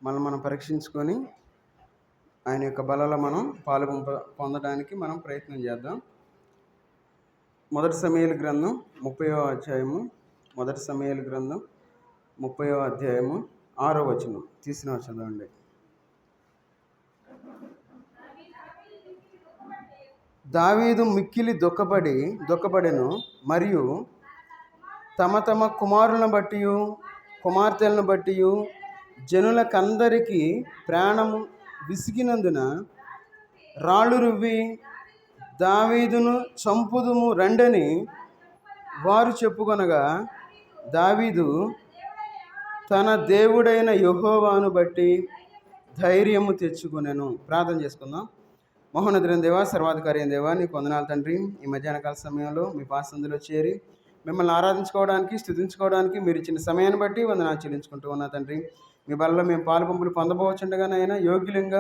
మనం పరీక్షించుకొని ఆయన యొక్క బలలో మనం పొందడానికి మనం ప్రయత్నం చేద్దాం. మొదటి సమూయేలు గ్రంథం 30వ అధ్యాయము, మొదటి సమూయేలు గ్రంథం 30వ అధ్యాయము 6వ వచనం తీసిన చదవండి. దావీదు మిక్కిలి దుఃఖపడెను, మరియు తమ తమ కుమారులను బట్టి కుమార్తెలను బట్టి జనులకందరికీ ప్రాణము విసిగినందున రాళ్ళు రువ్వి దావీదును చంపుదుము రండని వారు చెప్పుకొనగా, దావీదు తన దేవుడైన యెహోవాను బట్టి ధైర్యము తెచ్చుకొనెను. ప్రార్థన చేసుకుందాం. మహోన్నతుడైన దేవా, సర్వాధికారి అయిన దేవా, నీకు వందనాలు తండ్రి. ఈ మధ్యాహ్నకాల సమయంలో మీ పాసందులో చేరి మిమ్మల్ని ఆరాధించుకోవడానికి, స్తుతించుకోవడానికి మీరు ఇచ్చిన సమయాన్ని బట్టి వందనాలు చెల్లించుకుంటూ ఉన్నా తండ్రి. మీ బలలో మేము పాలుపంపులు పొందబోచుండగానైనా యోగ్యులంగా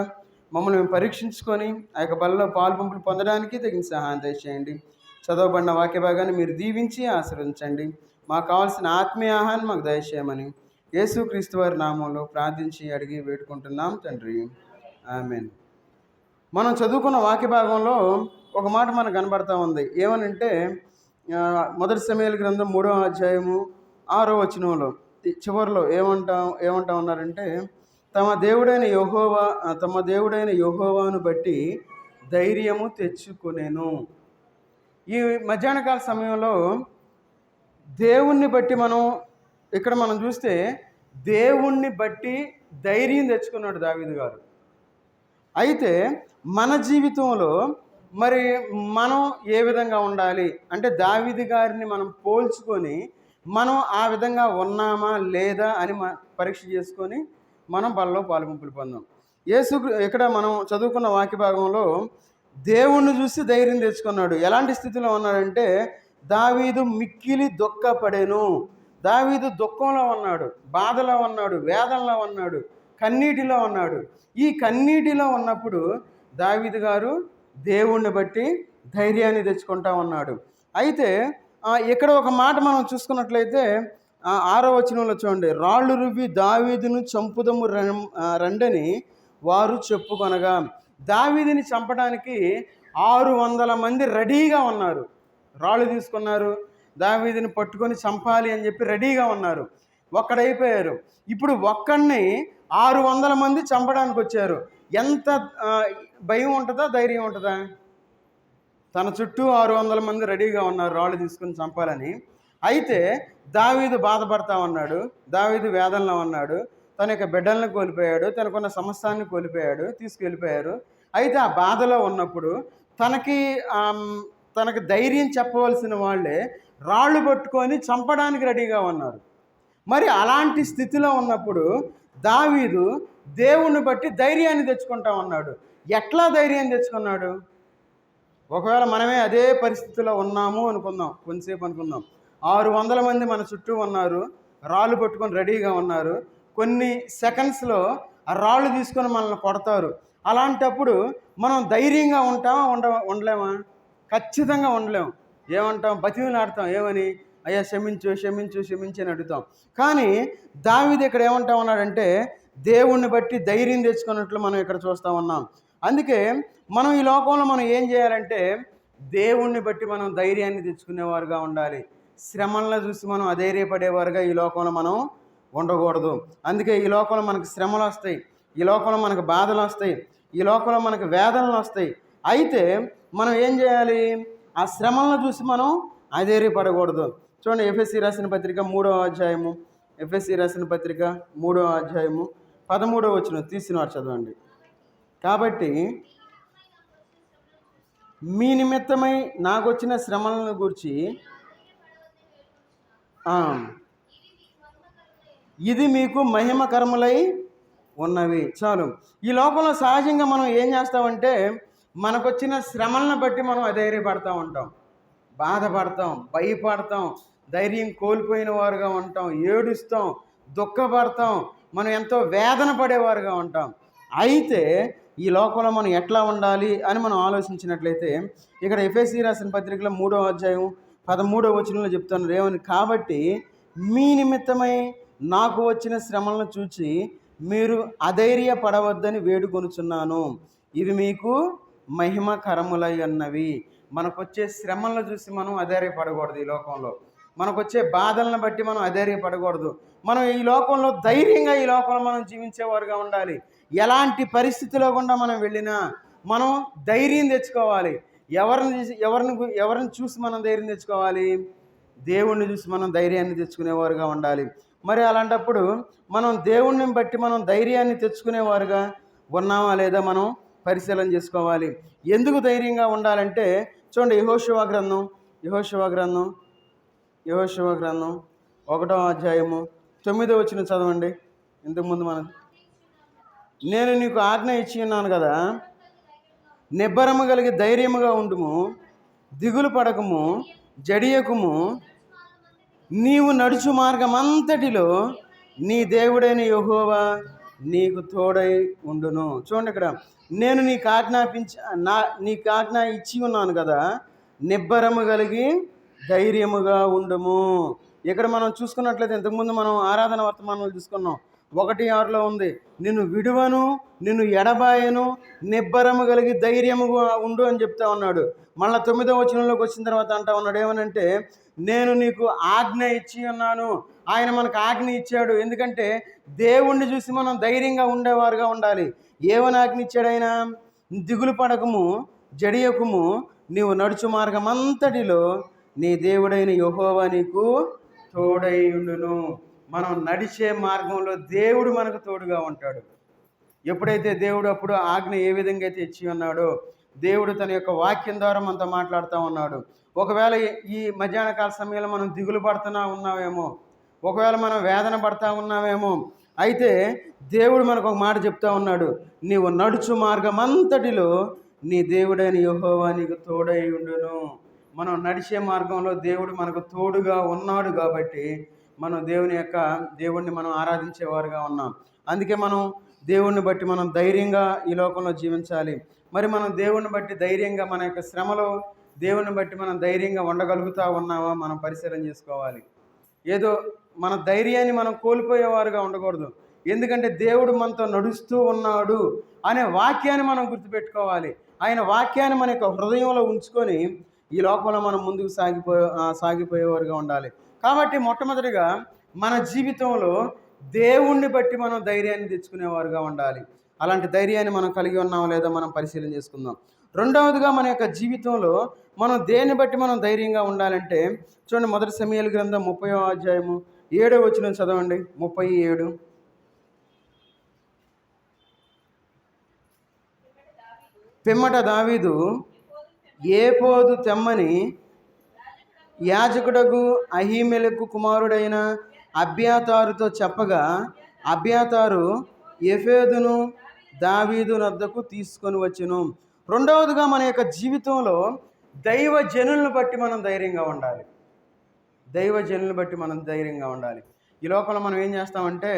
మమ్మల్ని మేము పరీక్షించుకొని ఆ యొక్క బలలో పాలుపంపులు పొందడానికి తగిన సహాయం దయచేయండి. చదవబడిన వాక్య భాగాన్ని మీరు దీవించి ఆశీర్వదించండి. మాకు కావాల్సిన ఆత్మీయ ఆహారాన్ని మాకు దయచేయమని యేసుక్రీస్తు వారి నామంలో ప్రార్థించి అడిగి వేడుకుంటున్నాం తండ్రి, ఆమేన్. మనం చదువుకున్న వాక్య భాగంలో ఒక మాట మనకు కనబడతా ఉంది. ఏమనంటే మొదటి సమూయేలు గ్రంథం 3వ అధ్యాయము 6వ వచనంలో చివరిలో ఏమంటా ఉన్నారంటే, తమ దేవుడైన యెహోవాను బట్టి ధైర్యము తెచ్చుకొనెను. ఈ మధ్యాహ్నకాల సమయంలో దేవుణ్ణి బట్టి మనం చూస్తే దేవుణ్ణి బట్టి ధైర్యం తెచ్చుకున్నాడు దావీదు గారు. అయితే మన జీవితంలో మరి మనం ఏ విధంగా ఉండాలి అంటే, దావీదు గారిని మనం పోల్చుకొని మనం ఆ విధంగా ఉన్నామా లేదా అని పరీక్ష చేసుకొని మనం బలలో పాలుపంపులు పొందాం. ఇక్కడ మనం చదువుకున్న వాక్య భాగంలో దేవుణ్ణి చూసి ధైర్యం తెచ్చుకున్నాడు. ఎలాంటి స్థితిలో ఉన్నాడంటే, దావీదు మిక్కిలి దుఃఖపడెను. దావీదు దుఃఖంలో ఉన్నాడు, బాధలో ఉన్నాడు, వేదనలో ఉన్నాడు, కన్నీటిలో ఉన్నాడు. ఈ కన్నీటిలో ఉన్నప్పుడు దావీదు గారు దేవుణ్ణి బట్టి ధైర్యాన్ని తెచ్చుకుంటా ఉన్నాడు. అయితే ఇక్కడ ఒక మాట మనం చూసుకున్నట్లయితే 6వ వచనంలో చూడండి, రాళ్ళు రువ్వి దావీదును చంపుదము రండని వారు చెప్పుకొనగా. దావీదుని చంపడానికి 600 మంది రెడీగా ఉన్నారు. రాళ్ళు తీసుకున్నారు, దావీదుని పట్టుకొని చంపాలి అని చెప్పి రెడీగా ఉన్నారు. ఒక్కడైపోయారు. ఇప్పుడు ఒక్కడిని 600 మంది చంపడానికి వచ్చారు. ఎంత భయం ఉంటుందా, ధైర్యం ఉంటుందా? తన చుట్టూ 600 మంది రెడీగా ఉన్నారు రాళ్ళు తీసుకుని చంపాలని. అయితే దావీదు బాధపడతా ఉన్నాడు, దావీదు వేదనలో ఉన్నాడు, తన యొక్క బిడ్డలను కోల్పోయాడు, తనకున్న సమస్తాన్ని కోల్పోయాడు, తీసుకెళ్ళిపోయారు. అయితే ఆ బాధలో ఉన్నప్పుడు తనకి ధైర్యం చెప్పవలసిన వాళ్ళే రాళ్ళు పట్టుకొని చంపడానికి రెడీగా ఉన్నారు. మరి అలాంటి స్థితిలో ఉన్నప్పుడు దావీదు దేవుణ్ణి బట్టి ధైర్యాన్ని తెచ్చుకుంటా ఉన్నాడు. ఎట్లా ధైర్యం తెచ్చుకున్నాడు? ఒకవేళ మనమే అదే పరిస్థితిలో ఉన్నాము అనుకుందాం, కొంతసేపు అనుకుందాం. 600 మంది మన చుట్టూ ఉన్నారు, రాళ్ళు పట్టుకొని రెడీగా ఉన్నారు. కొన్ని సెకండ్స్లో ఆ రాళ్ళు తీసుకొని మనల్ని కొడతారు. అలాంటప్పుడు మనం ధైర్యంగా ఉంటామా, ఉండలేమా? ఖచ్చితంగా ఉండలేము. ఏమంటాం? బతిమలాడతాం. ఏమని? అయ్యా క్షమించు క్షమించు క్షమించి అని అడుగుతాం. కానీ దావీదు ఇక్కడ ఏమంటా ఉన్నాడంటే, దేవుణ్ణి బట్టి ధైర్యం తెచ్చుకున్నట్లు మనం ఇక్కడ చూస్తూ ఉన్నాం. అందుకే మనం ఈ లోకంలో మనం ఏం చేయాలంటే, దేవుణ్ణి బట్టి మనం ధైర్యాన్ని తెచ్చుకునేవారుగా ఉండాలి. శ్రమలను చూసి మనం అధైర్యపడేవారుగా ఈ లోకంలో మనం ఉండకూడదు. అందుకే ఈ లోకంలో మనకు శ్రమలు వస్తాయి, ఈ లోకంలో మనకు బాధలు వస్తాయి, ఈ లోకంలో మనకు వేదనలు వస్తాయి. అయితే మనం ఏం చేయాలి? ఆ శ్రమలను చూసి మనం అధైర్యపడకూడదు. చూడండి, ఎఫెసీ రాసిన పత్రిక 3వ అధ్యాయము, ఎఫెసీ రాసిన పత్రిక 3వ అధ్యాయము 13వ వచనం తీసిన వారు చదవండి. కాబట్టి మీ నిమిత్తమై నాకు వచ్చిన శ్రమలను గురించి ఇది మీకు మహిమకరములై ఉన్నవి. చాలు. ఈ లోకంలో సహజంగా మనం ఏం చేస్తామంటే, మనకొచ్చిన శ్రమలను బట్టి మనం అధైర్యపడతా ఉంటాం, బాధపడతాం, భయపడతాం, ధైర్యం కోల్పోయిన వారుగా ఉంటాం, ఏడుస్తాం, దుఃఖపడతాం, మనం ఎంతో వేదన పడేవారుగా ఉంటాం. అయితే ఈ లోకంలో మనం ఎట్లా ఉండాలి అని మనం ఆలోచించినట్లయితే, ఇక్కడ ఎఫెసీ రాసిన పత్రికలో 3వ అధ్యాయం 13వ వచనంలో చెప్తున్నారు ఏమని? కాబట్టి మీ నిమిత్తమై నాకు వచ్చిన శ్రమలను చూచి మీరు అధైర్యపడవద్దని వేడుకొనుచున్నాను. ఇవి మీకు మహిమకరములై ఉన్నవి. మనకొచ్చే శ్రమలను చూసి మనం అధైర్యపడకూడదు. ఈ లోకంలో మనకొచ్చే బాధలను బట్టి మనం అధైర్యపడకూడదు. మనం ఈ లోకంలో ధైర్యంగా ఈ లోకంలో మనం జీవించేవారుగా ఉండాలి. ఎలాంటి పరిస్థితిలో గుండా మనం వెళ్ళినా మనం ధైర్యం తెచ్చుకోవాలి. ఎవరిని చూసి మనం ధైర్యం తెచ్చుకోవాలి? దేవుణ్ణి చూసి మనం ధైర్యాన్ని తెచ్చుకునేవారుగా ఉండాలి. మరి అలాంటప్పుడు మనం దేవుణ్ణి బట్టి మనం ధైర్యాన్ని తెచ్చుకునేవారుగా ఉన్నామా లేదా మనం పరిశీలన చేసుకోవాలి. ఎందుకు ధైర్యంగా ఉండాలంటే చూడండి, యెహోషువ గ్రంథం 1వ అధ్యాయము 9వ వచనం చదవండి. ఇంతకుముందు మనం నేను నీకు ఆజ్ఞ ఇచ్చి ఉన్నాను కదా, నిబ్బరము కలిగి ధైర్యముగా ఉండుము, దిగులు పడకము, జడియకుము, నీవు నడుచు మార్గమంతటిలో నీ దేవుడైన యెహోవా నీకు తోడై ఉండును. చూడండి, ఇక్కడ నేను నీకు ఆజ్ఞ ఇచ్చి ఉన్నాను కదా, నిబ్బరము కలిగి ధైర్యముగా ఉండుము. ఇక్కడ మనం చూసుకున్నట్లయితే ఇంతకుముందు మనం ఆరాధన వర్తమానాలు చూసుకున్నాం. 1:6 ఉంది, నిన్ను విడువను, నిన్ను ఎడబాయను, నిబ్బరము కలిగి ధైర్యముగా ఉండు అని చెప్తా ఉన్నాడు. మళ్ళీ 9వ వచనంలోకి వచ్చిన తర్వాత అంటా ఉన్నాడు ఏమనంటే, నేను నీకు ఆజ్ఞ ఇచ్చి ఉన్నాను. ఆయన మనకు ఆజ్ఞ ఇచ్చాడు. ఎందుకంటే దేవుణ్ణి చూసి మనం ధైర్యంగా ఉండేవారుగా ఉండాలి. ఏమని ఆజ్ఞ ఇచ్చాడు ఆయన? దిగులు పడకము, జడియకుము, నీవు నడుచు మార్గమంతటిలో నీ దేవుడైన యెహోవా నీకు తోడై ఉండును. మనం నడిచే మార్గంలో దేవుడు మనకు తోడుగా ఉంటాడు. ఎప్పుడైతే దేవుడు అప్పుడు ఆజ్ఞ ఏ విధంగా అయితే ఇచ్చి ఉన్నాడో, దేవుడు తన యొక్క వాక్యం ద్వారా మనతో మాట్లాడుతూ ఉన్నాడు. ఒకవేళ ఈ మధ్యాహ్న కాల సమయంలో మనం దిగులు పడుతున్నా ఉన్నామేమో, ఒకవేళ మనం వేదన పడతా ఉన్నామేమో, అయితే దేవుడు మనకు ఒక మాట చెప్తా ఉన్నాడు, నీవు నడుచు మార్గమంతటిలో నీ దేవుడైన యెహోవా నీకు తోడై ఉండును. మనం నడిచే మార్గంలో దేవుడు మనకు తోడుగా ఉన్నాడు కాబట్టి మనం దేవుణ్ణి మనం ఆరాధించేవారుగా ఉన్నాం. అందుకే మనం దేవుణ్ణి బట్టి మనం ధైర్యంగా ఈ లోకంలో జీవించాలి. మరి మనం దేవుణ్ణి బట్టి ధైర్యంగా మన యొక్క శ్రమలో దేవుణ్ణి బట్టి మనం ధైర్యంగా ఉండగలుగుతా ఉన్నామా మనం పరిశీలన చేసుకోవాలి. ఏదో మన ధైర్యాన్ని మనం కోల్పోయేవారుగా ఉండకూడదు. ఎందుకంటే దేవుడు మనతో నడుస్తూ ఉన్నాడు అనే వాక్యాన్ని మనం గుర్తుపెట్టుకోవాలి. ఆయన వాక్యాన్ని మన యొక్క హృదయంలో ఉంచుకొని ఈ లోకంలో మనం ముందుకు సాగిపోయేవారుగా ఉండాలి. కాబట్టి మొట్టమొదటిగా మన జీవితంలో దేవుణ్ణి బట్టి మనం ధైర్యాన్ని తెచ్చుకునేవారుగా ఉండాలి. అలాంటి ధైర్యాన్ని మనం కలిగి ఉన్నామో లేదో మనం పరిశీలన చేసుకుందాం. రెండవదిగా మన యొక్క జీవితంలో మనం దేన్ని బట్టి మనం ధైర్యంగా ఉండాలంటే చూడండి, 1 సమూయేలు గ్రంథం 30వ అధ్యాయము 7వ వచనం చదవండి. 37. పిమ్మట దావీదు ఏఫోదు తెమ్మని యాజకుడగు అహీమెలెకు కుమారుడైన అబ్యాతారుతో చెప్పగా, అబ్యాతారు ఎఫేదును దావీదు వద్దకు తీసుకొని వచ్చును. రెండవదిగా మన యొక్క జీవితంలో దైవజనులను బట్టి మనం ధైర్యంగా ఉండాలి. దైవజనులను బట్టి మనం ధైర్యంగా ఉండాలి. ఈ లోకంలో మనం ఏం చేస్తామంటే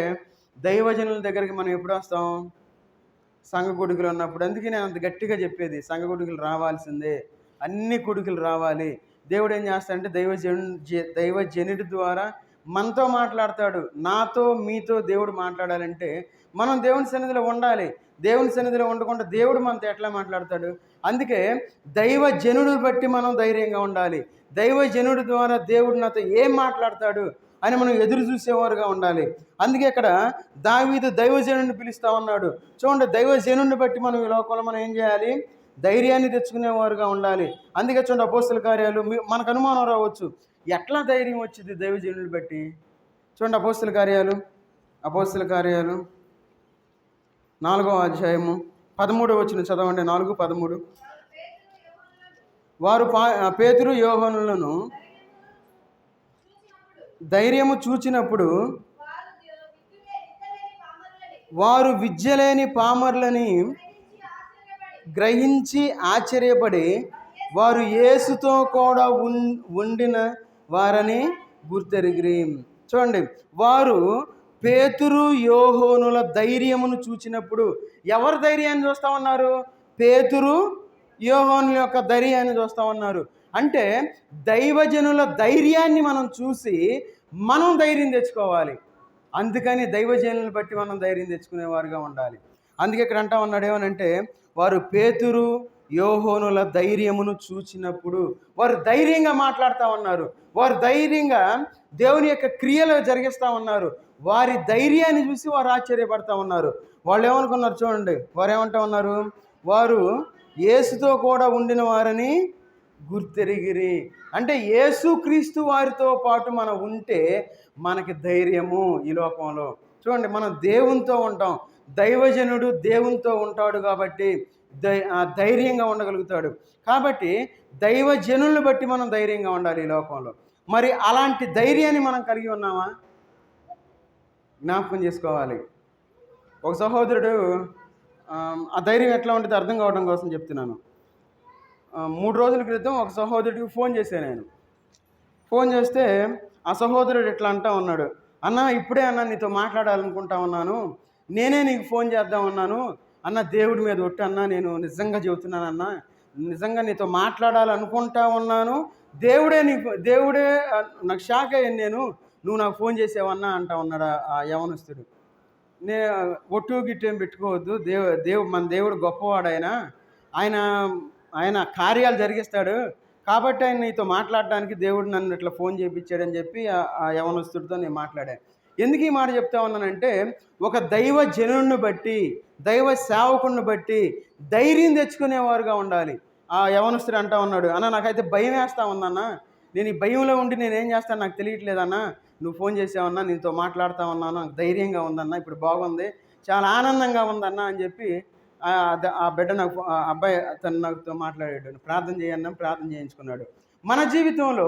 దైవజనుల దగ్గరికి మనం ఎప్పుడు వస్తాం? సంఘ కొడుకులు ఉన్నప్పుడు. అందుకే నేను అంత గట్టిగా చెప్పేది, సంఘ కొడుకులు రావాల్సిందే, అన్ని కొడుకులు రావాలి. దేవుడు ఏం చేస్తాడంటే దైవజనుడి ద్వారా మనతో మాట్లాడతాడు. నాతో మీతో దేవుడు మాట్లాడాలంటే మనం దేవుని సన్నిధిలో ఉండాలి. దేవుని సన్నిధిలో ఉండకుండా దేవుడు మనతో ఎట్లా మాట్లాడతాడు? అందుకే దైవజనుడు బట్టి మనం ధైర్యంగా ఉండాలి. దైవజనుడి ద్వారా దేవుడు నాతో ఏం మాట్లాడతాడు అని మనం ఎదురు చూసేవారుగా ఉండాలి. అందుకే ఇక్కడ దావీదు దైవజనుడిని పిలుస్తూ ఉన్నాడు. చూడండి, దైవజనుడిని బట్టి మనం ఈ లోకంలో మనం ఏం చేయాలి? ధైర్యాన్ని తెచ్చుకునేవారుగా ఉండాలి. అందుకే చూడండి, అపోస్తల కార్యాలు మనకు అనుమానం రావచ్చు, ఎట్లా ధైర్యం వచ్చింది దైవజనుడిని బట్టి? చూడండి, అపోస్తల కార్యాలు 4వ అధ్యాయము 13వ వచనం చదవండి. 4:13. వారు పేతురు యోహానులను ధైర్యము చూచినప్పుడు వారు విద్యలేని పామరులని గ్రహించి ఆశ్చర్యపడి వారు యేసుతో కూడా ఉండిన వారని గుర్తెరిగిరి. చూడండి, వారు పేతురు యోహానుల ధైర్యమును చూచినప్పుడు ఎవరి ధైర్యాన్ని చూస్తూ ఉన్నారు? పేతురు యోహానుల యొక్క ధైర్యాన్ని చూస్తూ ఉన్నారు. అంటే దైవజనుల ధైర్యాన్ని మనం చూసి మనం ధైర్యం తెచ్చుకోవాలి. అందుకని దైవజనులను బట్టి మనం ధైర్యం తెచ్చుకునేవారుగా ఉండాలి. అందుకే ఇక్కడ అంటా ఉన్నాడు ఏమనంటే, వారు పేతురు యోహోనుల ధైర్యమును చూచినప్పుడు వారు ధైర్యంగా మాట్లాడుతూ ఉన్నారు. వారు ధైర్యంగా దేవుని యొక్క క్రియలు జరిగిస్తూ ఉన్నారు. వారి ధైర్యాన్ని చూసి వారు ఆశ్చర్యపడతా ఉన్నారు. వాళ్ళు ఏమనుకున్నారు చూడండి, వారు ఏమంటా ఉన్నారు, వారు యేసుతో కూడా ఉండిన వారని గుర్తెరిగిరి. అంటే యేసుక్రీస్తు వారితో పాటు మనం ఉంటే మనకి ధైర్యము ఈ లోకంలో. చూడండి, మనం దేవునితో ఉంటాం. దైవజనుడు దేవునితో ఉంటాడు కాబట్టి ధైర్యంగా ఉండగలుగుతాడు. కాబట్టి దైవజనులను బట్టి మనం ధైర్యంగా ఉండాలి ఈ లోకంలో. మరి అలాంటి ధైర్యాన్ని మనం కలిగి ఉన్నామా? జ్ఞాపకం చేసుకోవాలి. ఒక సహోదరుడు, ఆ ధైర్యం ఎట్లా ఉంటుందో అర్థం కావడం కోసం చెప్తున్నాను. 3 రోజుల క్రితం ఒక సహోదరుడికి ఫోన్ చేశాను నేను. ఫోన్ చేస్తే ఆ సహోదరుడు ఇట్లా అంటా ఉన్నాడు, అన్న ఇప్పుడే అన్న నీతో మాట్లాడాలనుకుంటా ఉన్నాను, నేనే నీకు ఫోన్ చేద్దాం అన్నాను అన్న, దేవుడి మీద ఒట్టు అన్న, నేను నిజంగా చెబుతున్నానన్నా, నిజంగా నీతో మాట్లాడాలనుకుంటా ఉన్నాను, దేవుడే నాకు షాక్ అయ్యాను, నువ్వు నాకు ఫోన్ చేసావన్నా అంటా ఉన్నాడు ఆ యవనస్తుడు. ఒట్టు గిట్టేం పెట్టుకోవద్దు, మన దేవుడు గొప్పవాడు, ఆయన కార్యాలు జరిగిస్తాడు, కాబట్టి ఆయన నీతో మాట్లాడడానికి దేవుడు నన్ను ఇట్లా ఫోన్ చేయించాడని చెప్పి ఆ యవనస్తుడితో నేను మాట్లాడాను. ఎందుకు ఈ మాట చెప్తా ఉన్నానంటే, ఒక దైవజనుడిని బట్టి, దైవ సేవకుడిని బట్టి ధైర్యం తెచ్చుకునేవారుగా ఉండాలి. ఆ యవనస్తుడు అంటా ఉన్నాడు, అన్న నాకైతే భయం వేస్తూ ఉందన్నా, నేను ఈ భయంలో ఉండి నేనేం చేస్తాను నాకు తెలియట్లేదన్నా, నువ్వు ఫోన్ చేసావన్నా, నీతో మాట్లాడుతూ ఉన్నాను, నాకు ధైర్యంగా ఉందన్నా, ఇప్పుడు బాగుంది, చాలా ఆనందంగా ఉందన్నా అని చెప్పి ఆ బిడ్డ నాకు, అబ్బాయి తను నాతో మాట్లాడాడు. ప్రార్థన చేయన్నా, ప్రార్థన చేయించుకున్నాడు. మన జీవితంలో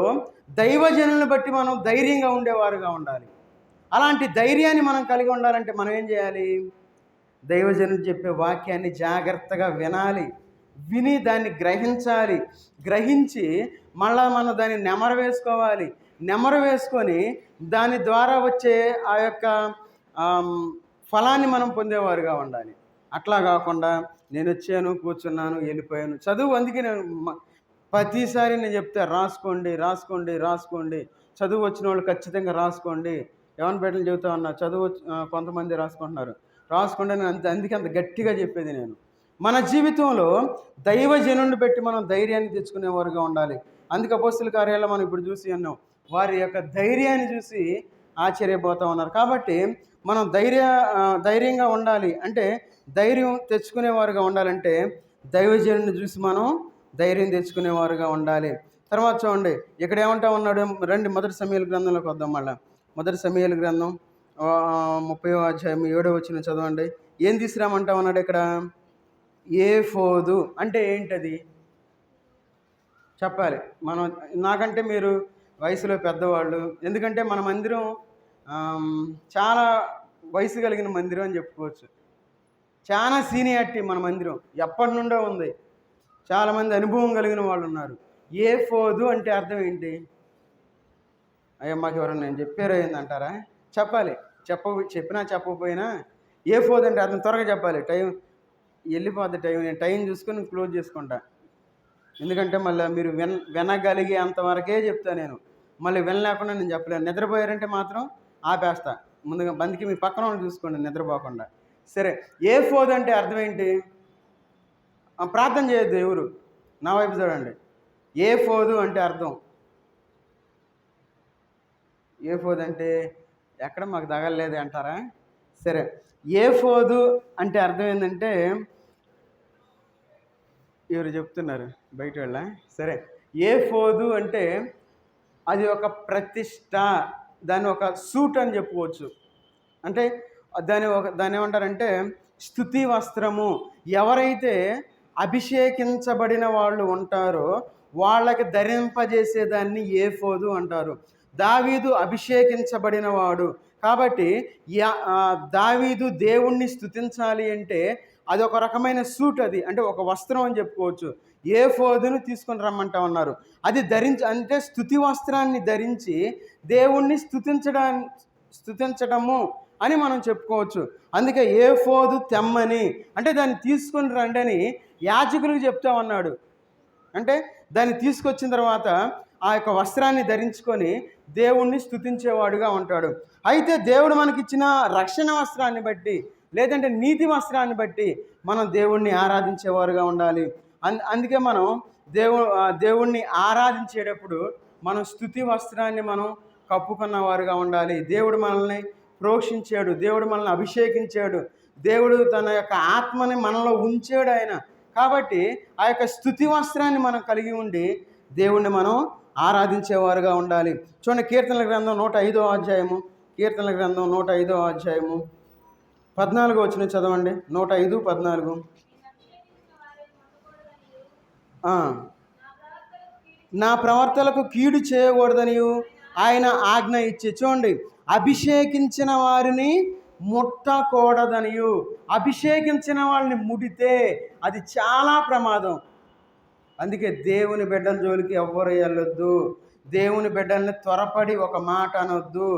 దైవజనులను బట్టి మనం ధైర్యంగా ఉండేవారుగా ఉండాలి. అలాంటి ధైర్యాన్ని మనం కలిగి ఉండాలంటే మనం ఏం చేయాలి? దైవజనులు చెప్పే వాక్యాన్ని జాగ్రత్తగా వినాలి, విని దాన్ని గ్రహించాలి, గ్రహించి మళ్ళా మనం దాన్ని నెమరు వేసుకోవాలి, నెమరు వేసుకొని దాని ద్వారా వచ్చే ఆ యొక్క ఫలాన్ని మనం పొందేవారుగా ఉండాలి. అట్లా కాకుండా నేను వచ్చాను, కూర్చున్నాను, వెళ్ళిపోయాను. చదువు అందుకే నేను ప్రతిసారి నేను చెప్తే రాసుకోండి రాసుకోండి రాసుకోండి, చదువు వచ్చిన వాళ్ళు ఖచ్చితంగా రాసుకోండి. ఎవరి బిడ్డలు చెబుతా ఉన్నా, చదువు కొంతమంది రాసుకుంటున్నారు, రాసుకోండి అని అందుకే అంత గట్టిగా చెప్పేది నేను. మన జీవితంలో దైవజనుడిని పెట్టి మనం ధైర్యాన్ని తెచ్చుకునేవారుగా ఉండాలి. అందుకే అపోస్తలుల కార్యాల్లో మనం ఇప్పుడు చూసి ఉన్నాం, వారి యొక్క ధైర్యాన్ని చూసి ఆశ్చర్యపోతూ ఉన్నారు. కాబట్టి మనం ధైర్యంగా ఉండాలి. అంటే ధైర్యం తెచ్చుకునేవారుగా ఉండాలంటే దైవజనుడిని చూసి మనం ధైర్యం తెచ్చుకునేవారుగా ఉండాలి. తర్వాత చూడండి, ఇక్కడ ఏమంటా ఉన్నాడు, రండి మొదటి సమూయేలు గ్రంథంలోకి వద్దాం. మళ్ళీ మొదటి సమూయేలు గ్రంథం 30వ అధ్యాయం 7వ వచనం చదవండి. ఏం తీసుకురామంటా ఉన్నాడు ఇక్కడ? ఏఫోదు అంటే ఏంటది చెప్పాలి. నాకంటే మీరు వయసులో పెద్దవాళ్ళు, ఎందుకంటే మన మందిరం చాలా వయసు కలిగిన మందిరం అని చెప్పుకోవచ్చు. చాలా సీనియారిటీ మన మందిరం, ఎప్పటి నుండో ఉంది, చాలామంది అనుభవం కలిగిన వాళ్ళు ఉన్నారు. ఏఫోదు అంటే అర్థం ఏంటి? అయ్యా మాకు ఎవరైనా నేను చెప్పారో ఏందంటారా? చెప్పాలి, చెప్పినా చెప్పకపోయినా ఏఫోదు అంటే అర్థం త్వరగా చెప్పాలి. టైం వెళ్ళిపోద్ది, నేను టైం చూసుకొని క్లోజ్ చేసుకుంటా. ఎందుకంటే మళ్ళీ మీరు వినగలిగే అంతవరకే చెప్తా నేను, మళ్ళీ వినలేకుండా నేను చెప్పలేను. నిద్రపోయారంటే మాత్రం ఆపేస్తా. ముందుగా బందికి మీ పక్కన చూసుకోండి నిద్రపోకుండా. సరే, ఏఫోదు అంటే అర్థం ఏంటి? ప్రార్థన చేయొద్దు ఎవరు, నా వైపు చూడండి. ఏఫోదు అంటే అర్థం, ఏఫోదు అంటే ఎక్కడ మాకు తగలలేదు అంటారా? సరే, ఏఫోదు అంటే అర్థం ఏంటంటే, ఎవరు చెప్తున్నారు బయట వాళ్ళ? సరే, ఏఫోదు అంటే అది ఒక ప్రతిష్ట, దాన్ని ఒక సూట్ అని చెప్పుకోవచ్చు. అంటే దాన్ని ఏమంటారంటే స్తుతి వస్త్రము. ఎవరైతే అభిషేకించబడిన వాళ్ళు ఉంటారో వాళ్ళకి ధరింపజేసేదాన్ని ఏఫోదు అంటారు. దావీదు అభిషేకించబడిన వాడు కాబట్టి దావీదు దేవుణ్ణి స్తుతించాలి అంటే అది ఒక రకమైన సూట్, అది అంటే ఒక వస్త్రం అని చెప్పుకోవచ్చు. ఏఫోదును తీసుకొని రమ్మంటా ఉన్నారు. అది అంటే స్తుతి వస్త్రాన్ని ధరించి దేవుణ్ణి స్తుతించడము అని మనం చెప్పుకోవచ్చు. అందుకే ఏఫోదు తెమ్మని, అంటే దాన్ని తీసుకొని రండి అని యాజకులకు చెప్తా ఉన్నాడు. అంటే దాన్ని తీసుకొచ్చిన తర్వాత ఆ యొక్క వస్త్రాన్ని ధరించుకొని దేవుణ్ణి స్తుతించేవాడుగా ఉంటాడు. అయితే దేవుడు మనకిచ్చిన రక్షణ వస్త్రాన్ని బట్టి, లేదంటే నీతి వస్త్రాన్ని బట్టి మనం దేవుణ్ణి ఆరాధించేవారుగా ఉండాలి. అందుకే మనం దేవుణ్ణి ఆరాధించేటప్పుడు మనం స్తుతి వస్త్రాన్ని మనం కప్పుకున్న వారుగా ఉండాలి. దేవుడు మనల్ని ప్రోక్షించాడు, దేవుడు మనల్ని అభిషేకించాడు, దేవుడు తన యొక్క ఆత్మని మనలో ఉంచాడు ఆయన. కాబట్టి ఆ యొక్క స్తుతి వస్త్రాన్ని మనం కలిగి ఉండి దేవుణ్ణి మనం ఆరాధించేవారుగా ఉండాలి. చూడండి, కీర్తనల గ్రంథం 105వ అధ్యాయము, కీర్తనల గ్రంథం 105వ అధ్యాయము 14 వచనం చదవండి. 105:14. నా ప్రవర్తలకు కీడు చేయకూడదనియు ఆయన ఆజ్ఞ ఇచ్చి. చూడండి, అభిషేకించిన వారిని ముట్టకూడదనియు. అభిషేకించిన వాళ్ళని ముడితే అది చాలా ప్రమాదం. అందుకే దేవుని బిడ్డల జోలికి ఎవ్వరు వెళ్ళొద్దు. దేవుని బిడ్డల్ని త్వరపడి ఒక మాట అనొద్దు.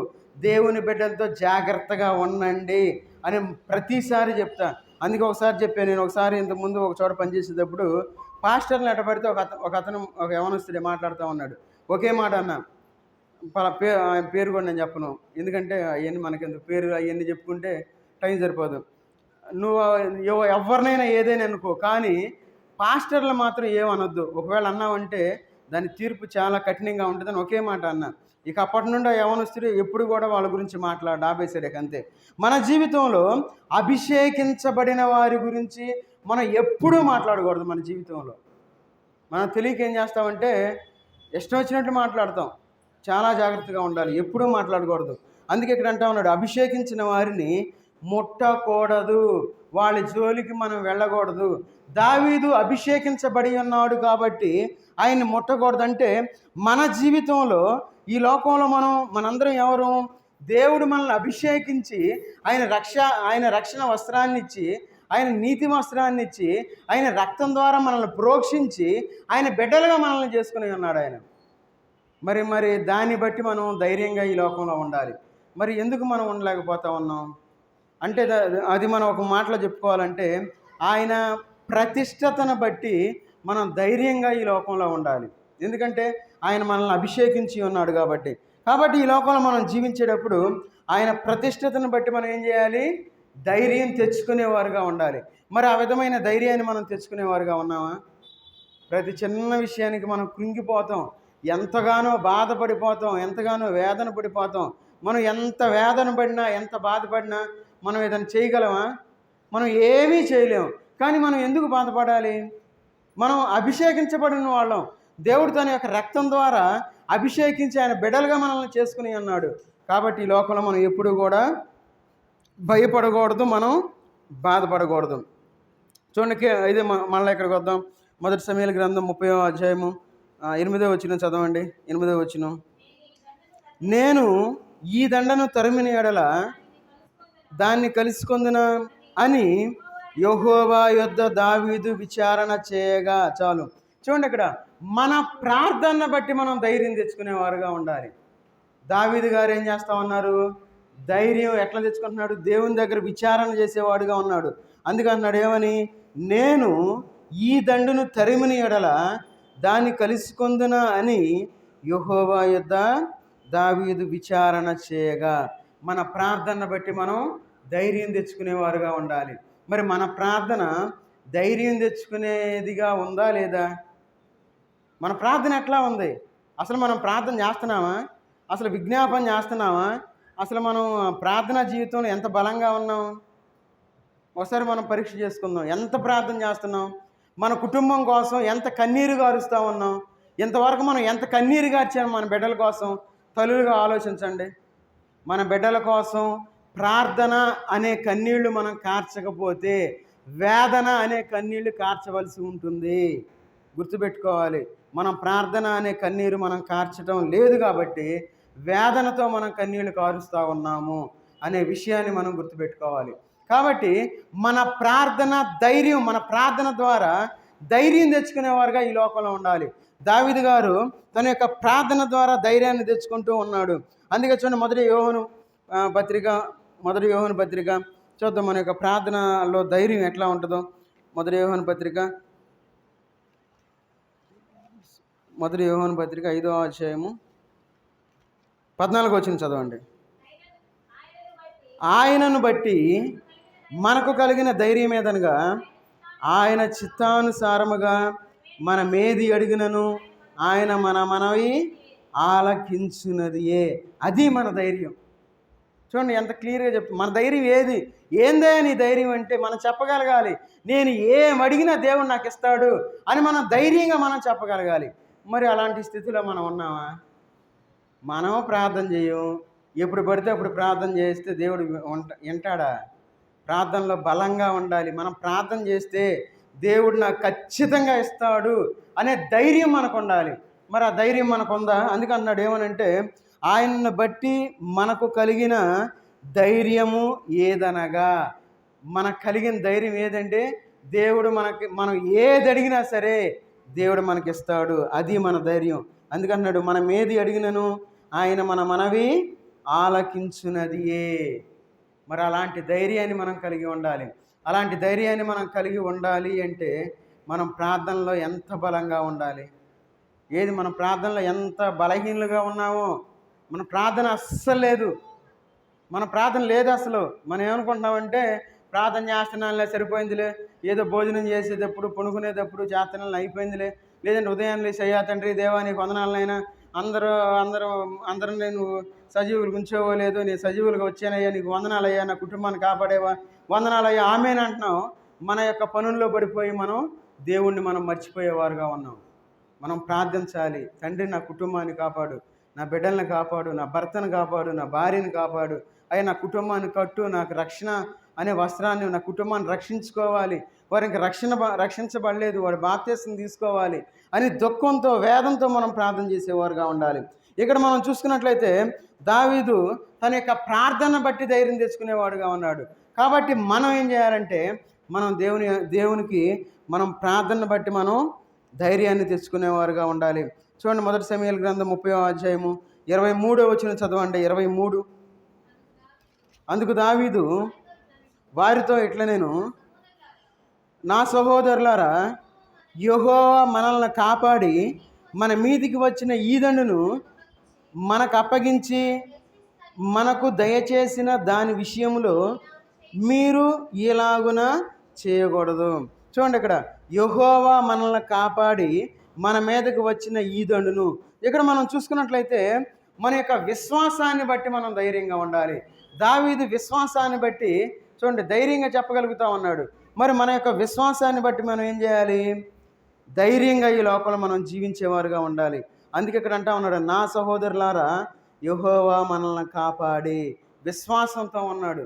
దేవుని బిడ్డలతో జాగ్రత్తగా ఉండండి అని ప్రతిసారి చెప్తా. అందుకే ఒకసారి చెప్పాను. నేను ఒకసారి ఇంతకుముందు ఒక చోట పనిచేసేటప్పుడు పాస్టర్ని ఎట్టబడితే ఒక అతను ఒక యవనస్తుడే మాట్లాడుతూ ఉన్నాడు. ఒకే మాట అన్నా, ఆయన పేరు కూడా నేను చెప్పను, ఎందుకంటే అవన్నీ మనకెందుకు, పేరు అవన్నీ చెప్పుకుంటే టైం సరిపోదు. నువ్వు ఎవరినైనా ఏదైనా అనుకో, కానీ పాస్టర్లు మాత్రం ఏమనొద్దు. ఒకవేళ అన్నావంటే దాని తీర్పు చాలా కఠినంగా ఉంటుందని ఒకే మాట అన్నా. ఇక అప్పటి నుండి యవనస్తుడు ఎప్పుడు కూడా వాళ్ళ గురించి ఆపేసాడు. అంతే. మన జీవితంలో అభిషేకించబడిన వారి గురించి మనం ఎప్పుడూ మాట్లాడకూడదు. మన జీవితంలో మనం తెలియక ఏం చేస్తామంటే ఇష్టం వచ్చినట్టు మాట్లాడతాం. చాలా జాగ్రత్తగా ఉండాలి, ఎప్పుడూ మాట్లాడకూడదు. అందుకే ఇక్కడ అంటా ఉన్నాడు, అభిషేకించిన వారిని ముట్టకూడదు, వాళ్ళ జోలికి మనం వెళ్ళకూడదు. దావీదు అభిషేకించబడి ఉన్నాడు కాబట్టి ఆయన్ని ముట్టకూడదు. అంటే మన జీవితంలో ఈ లోకంలో మనందరం ఎవరు? దేవుడు మనల్ని అభిషేకించి ఆయన రక్షణ వస్త్రాన్ని ఇచ్చి, ఆయన నీతి వస్త్రాన్ని ఇచ్చి, ఆయన రక్తం ద్వారా మనల్ని ప్రోక్షించి ఆయన బిడ్డలుగా మనల్ని చేసుకుని ఉన్నాడు ఆయన. మరి దాన్ని బట్టి మనం ధైర్యంగా ఈ లోకంలో ఉండాలి. మరి ఎందుకు మనం ఉండలేకపోతా ఉన్నాం అంటే అది మనం ఒక మాటలో చెప్పుకోవాలంటే ఆయన ప్రతిష్టతను బట్టి మనం ధైర్యంగా ఈ లోకంలో ఉండాలి. ఎందుకంటే ఆయన మనల్ని అభిషేకించి ఉన్నాడు కాబట్టి ఈ లోకంలో మనం జీవించేటప్పుడు ఆయన ప్రతిష్టతను బట్టి మనం ఏం చేయాలి? ధైర్యం తెచ్చుకునేవారుగా ఉండాలి. మరి ఆ విధమైన ధైర్యాన్ని మనం తెచ్చుకునేవారుగా ఉన్నామా? ప్రతి చిన్న విషయానికి మనం కృంగిపోతాం, ఎంతగానో బాధపడిపోతాం, ఎంతగానో వేదన పడిపోతాం. మనం ఎంత వేదన పడినా, ఎంత బాధపడినా మనం ఏదైనా చేయగలమా? మనం ఏమీ చేయలేము. కానీ మనం ఎందుకు బాధపడాలి? మనం అభిషేకించబడిన వాళ్ళం. దేవుడు తన యొక్క రక్తం ద్వారా అభిషేకించి ఆయన బిడ్డలుగా మనల్ని చేసుకుని అన్నాడు. కాబట్టి ఈ లోకంలో మనం ఎప్పుడూ కూడా భయపడకూడదు, మనం బాధపడకూడదు. చూడండి, ఇది మళ్ళీ ఇక్కడికి వద్దాం. 1 సమూయేలు గ్రంథం 30వ అధ్యాయము 8వ వచనం చదవండి. 8వ వచనం, నేను ఈ దండను తరిమిన ఎడల దాన్ని కలుసుకొందునా అని యెహోవా యొద్ద దావీదు విచారణ చేయగా. చాలు. చూడండి, ఇక్కడ మన ప్రార్థన బట్టి మనం ధైర్యం తెచ్చుకునేవారుగా ఉండాలి. దావీదు గారు ఏం చేస్తా ఉన్నారు? ధైర్యం ఎట్లా తెచ్చుకుంటున్నాడు? దేవుని దగ్గర విచారణ చేసేవాడుగా ఉన్నాడు. అందుకే అన్నాడు ఏమని? నేను ఈ దండును తరిమిన ఎడల దాన్ని కలుసుకొందునా అని యెహోవా యొద్ద దావీదు విచారణ చేయగా. మన ప్రార్థన బట్టి మనం ధైర్యం తెచ్చుకునేవారుగా ఉండాలి. మరి మన ప్రార్థన ధైర్యం తెచ్చుకునేదిగా ఉందా లేదా? మన ప్రార్థన ఎట్లా ఉంది? అసలు మనం ప్రార్థన చేస్తున్నామా? అసలు విజ్ఞాపన చేస్తున్నామా? అసలు మనం ప్రార్థనా జీవితంలో ఎంత బలంగా ఉన్నాం? ఒకసారి మనం పరీక్ష చేసుకుందాం. ఎంత ప్రార్థన చేస్తున్నాం? మన కుటుంబం కోసం ఎంత కన్నీరు గారుస్తూ ఉన్నాం? ఇంతవరకు మనం ఎంత కన్నీరు గార్చాము మన బిడ్డల కోసం? తల్లులుగా ఆలోచించండి. మన బిడ్డల కోసం ప్రార్థన అనే కన్నీళ్లు మనం కార్చకపోతే వేదన అనే కన్నీళ్లు కార్చవలసి ఉంటుంది. గుర్తుపెట్టుకోవాలి. మనం ప్రార్థన అనే కన్నీరు మనం కార్చడం లేదు కాబట్టి వేదనతో మనం కన్నీళ్లు కారుస్తూ ఉన్నాము అనే విషయాన్ని మనం గుర్తుపెట్టుకోవాలి. కాబట్టి మన ప్రార్థన ధైర్యం, మన ప్రార్థన ద్వారా ధైర్యం తెచ్చుకునేవారుగా ఈ లోకంలో ఉండాలి. దావీదు గారు తన యొక్క ప్రార్థన ద్వారా ధైర్యాన్ని తెచ్చుకుంటూ ఉన్నాడు. అందుకే చూడండి, మొదటి యోహాను పత్రిక చూద్దాం. మన యొక్క ప్రార్థనలో ధైర్యం ఎట్లా ఉంటుందో. మొదటి యోహాను పత్రిక మొదటి యోహాను పత్రిక 5వ అధ్యాయము 14 వచనం చదవండి. ఆయనను బట్టి మనకు కలిగిన ధైర్యం ఏదనగా ఆయన చిత్తానుసారముగా మనమేది అడిగినను ఆయన మన మనవి ఆలకించున్నదియే. అది మన ధైర్యం. చూడండి ఎంత క్లియర్గా చెప్తుంది. మన ధైర్యం ఏది? ఏందే నీ ధైర్యం అంటే మనం చెప్పగలగాలి, నేను ఏం అడిగినా దేవుడు నాకు ఇస్తాడు అని మనం ధైర్యంగా మనం చెప్పగలగాలి. మరి అలాంటి స్థితిలో మనం ఉన్నామా? మనం ప్రార్థన చేయం, ఎప్పుడు పడితే అప్పుడు ప్రార్థన చేస్తే దేవుడు వింటాడా? ప్రార్థనలో బలంగా ఉండాలి. మనం ప్రార్థన చేస్తే దేవుడు నాకు ఖచ్చితంగా ఇస్తాడు అనే ధైర్యం మనకు ఉండాలి. మరి ఆ ధైర్యం మనకు ఉందా? అందుకన్నాడు ఏమనంటే, ఆయనను బట్టి మనకు కలిగిన ధైర్యము ఏదనగా, మనకు కలిగిన ధైర్యం ఏదంటే దేవుడు మనం ఏది అడిగినా సరే దేవుడు మనకిస్తాడు. అది మన ధైర్యం. అందుకన్నాడు మనం ఏది అడిగినను ఆయన మన మనవి ఆలకించున్నదియే. మరి అలాంటి ధైర్యాన్ని మనం కలిగి ఉండాలి. అలాంటి ధైర్యాన్ని మనం కలిగి ఉండాలి అంటే మనం ప్రార్థనలో ఎంత బలంగా ఉండాలి. ఏది మన ప్రార్థనలో ఎంత బలహీనలుగా ఉన్నామో. మన ప్రార్థన అస్సలు లేదు. మన ప్రార్థన లేదు అసలు. మనం ఏమనుకుంటున్నామంటే ప్రార్థన చేస్తున్నానులే, సరిపోయిందిలే, ఏదో భోజనం చేసేటప్పుడు పడుకునేటప్పుడు చేస్తున్నాను అయిపోయిందిలే, లేదంటే ఉదయం లేచి అయ్యా తండ్రి దేవా నీకు వందనాలనైనా, అందరూ నేను సజీవులు ఉంచేవలేదు, నేను సజీవులుగా వచ్చానయ్యా, నీకు వందనాలయ్యా, నా కుటుంబాన్ని కాపాడేవా, వందనాలయ్యా ఆమేన్ అంటున్నాం. మన యొక్క పనుల్లో పడిపోయి మనం దేవుణ్ణి మనం మర్చిపోయేవారుగా ఉన్నాం. మనం ప్రార్థించాలి, తండ్రి నా కుటుంబాన్ని కాపాడు, నా బిడ్డలను కాపాడు, నా భర్తను కాపాడు, నా భార్యను కాపాడు, అయ్యా నా కుటుంబాన్ని కట్టు, నాకు రక్షణ అనే వస్త్రాన్ని, నా కుటుంబాన్ని రక్షించుకోవాలి, వారు ఇంకా రక్షించబడలేదు, వాడు బాప్తిసం తీసుకోవాలి అని దుఃఖంతో వేదంతో మనం ప్రార్థన చేసేవారుగా ఉండాలి. ఇక్కడ మనం చూసుకున్నట్లయితే దావీదు తన యొక్క ప్రార్థన బట్టి ధైర్యం తెచ్చుకునేవాడుగా ఉన్నాడు. కాబట్టి మనం ఏం చేయాలంటే మనం దేవునికి మనం ప్రార్థన బట్టి మనం ధైర్యాన్ని తెచ్చుకునేవారుగా ఉండాలి. చూడండి మొదటి సమూయేలు గ్రంథం 30వ అధ్యాయము 23వ వచనం చదవండి. 23. అందుకు దావీదు వారితో ఇట్లా, నేను నా సహోదరులారా, యెహోవా మనల్ని కాపాడి మన మీదికి వచ్చిన ఈ దండును మనకు అప్పగించి మనకు దయచేసిన దాని విషయంలో మీరు ఇలాగున చేయకూడదు. చూడండి ఇక్కడ యెహోవా మనల్ని కాపాడి మన మీదకు వచ్చిన ఈ దండును. ఇక్కడ మనం చూసుకున్నట్లయితే మన యొక్క విశ్వాసాన్ని బట్టి మనం ధైర్యంగా ఉండాలి. దావీదు విశ్వాసాన్ని బట్టి చూడండి ధైర్యంగా చెప్పగలుగుతా ఉన్నాడు. మరి మన యొక్క విశ్వాసాన్ని బట్టి మనం ఏం చేయాలి? ధైర్యంగా ఈ లోకంలో మనం జీవించేవారుగా ఉండాలి. అందుకే ఇక్కడ అంటా ఉన్నాడు, నా సహోదరులారా యెహోవా మనల్ని కాపాడి. విశ్వాసంతో ఉన్నాడు,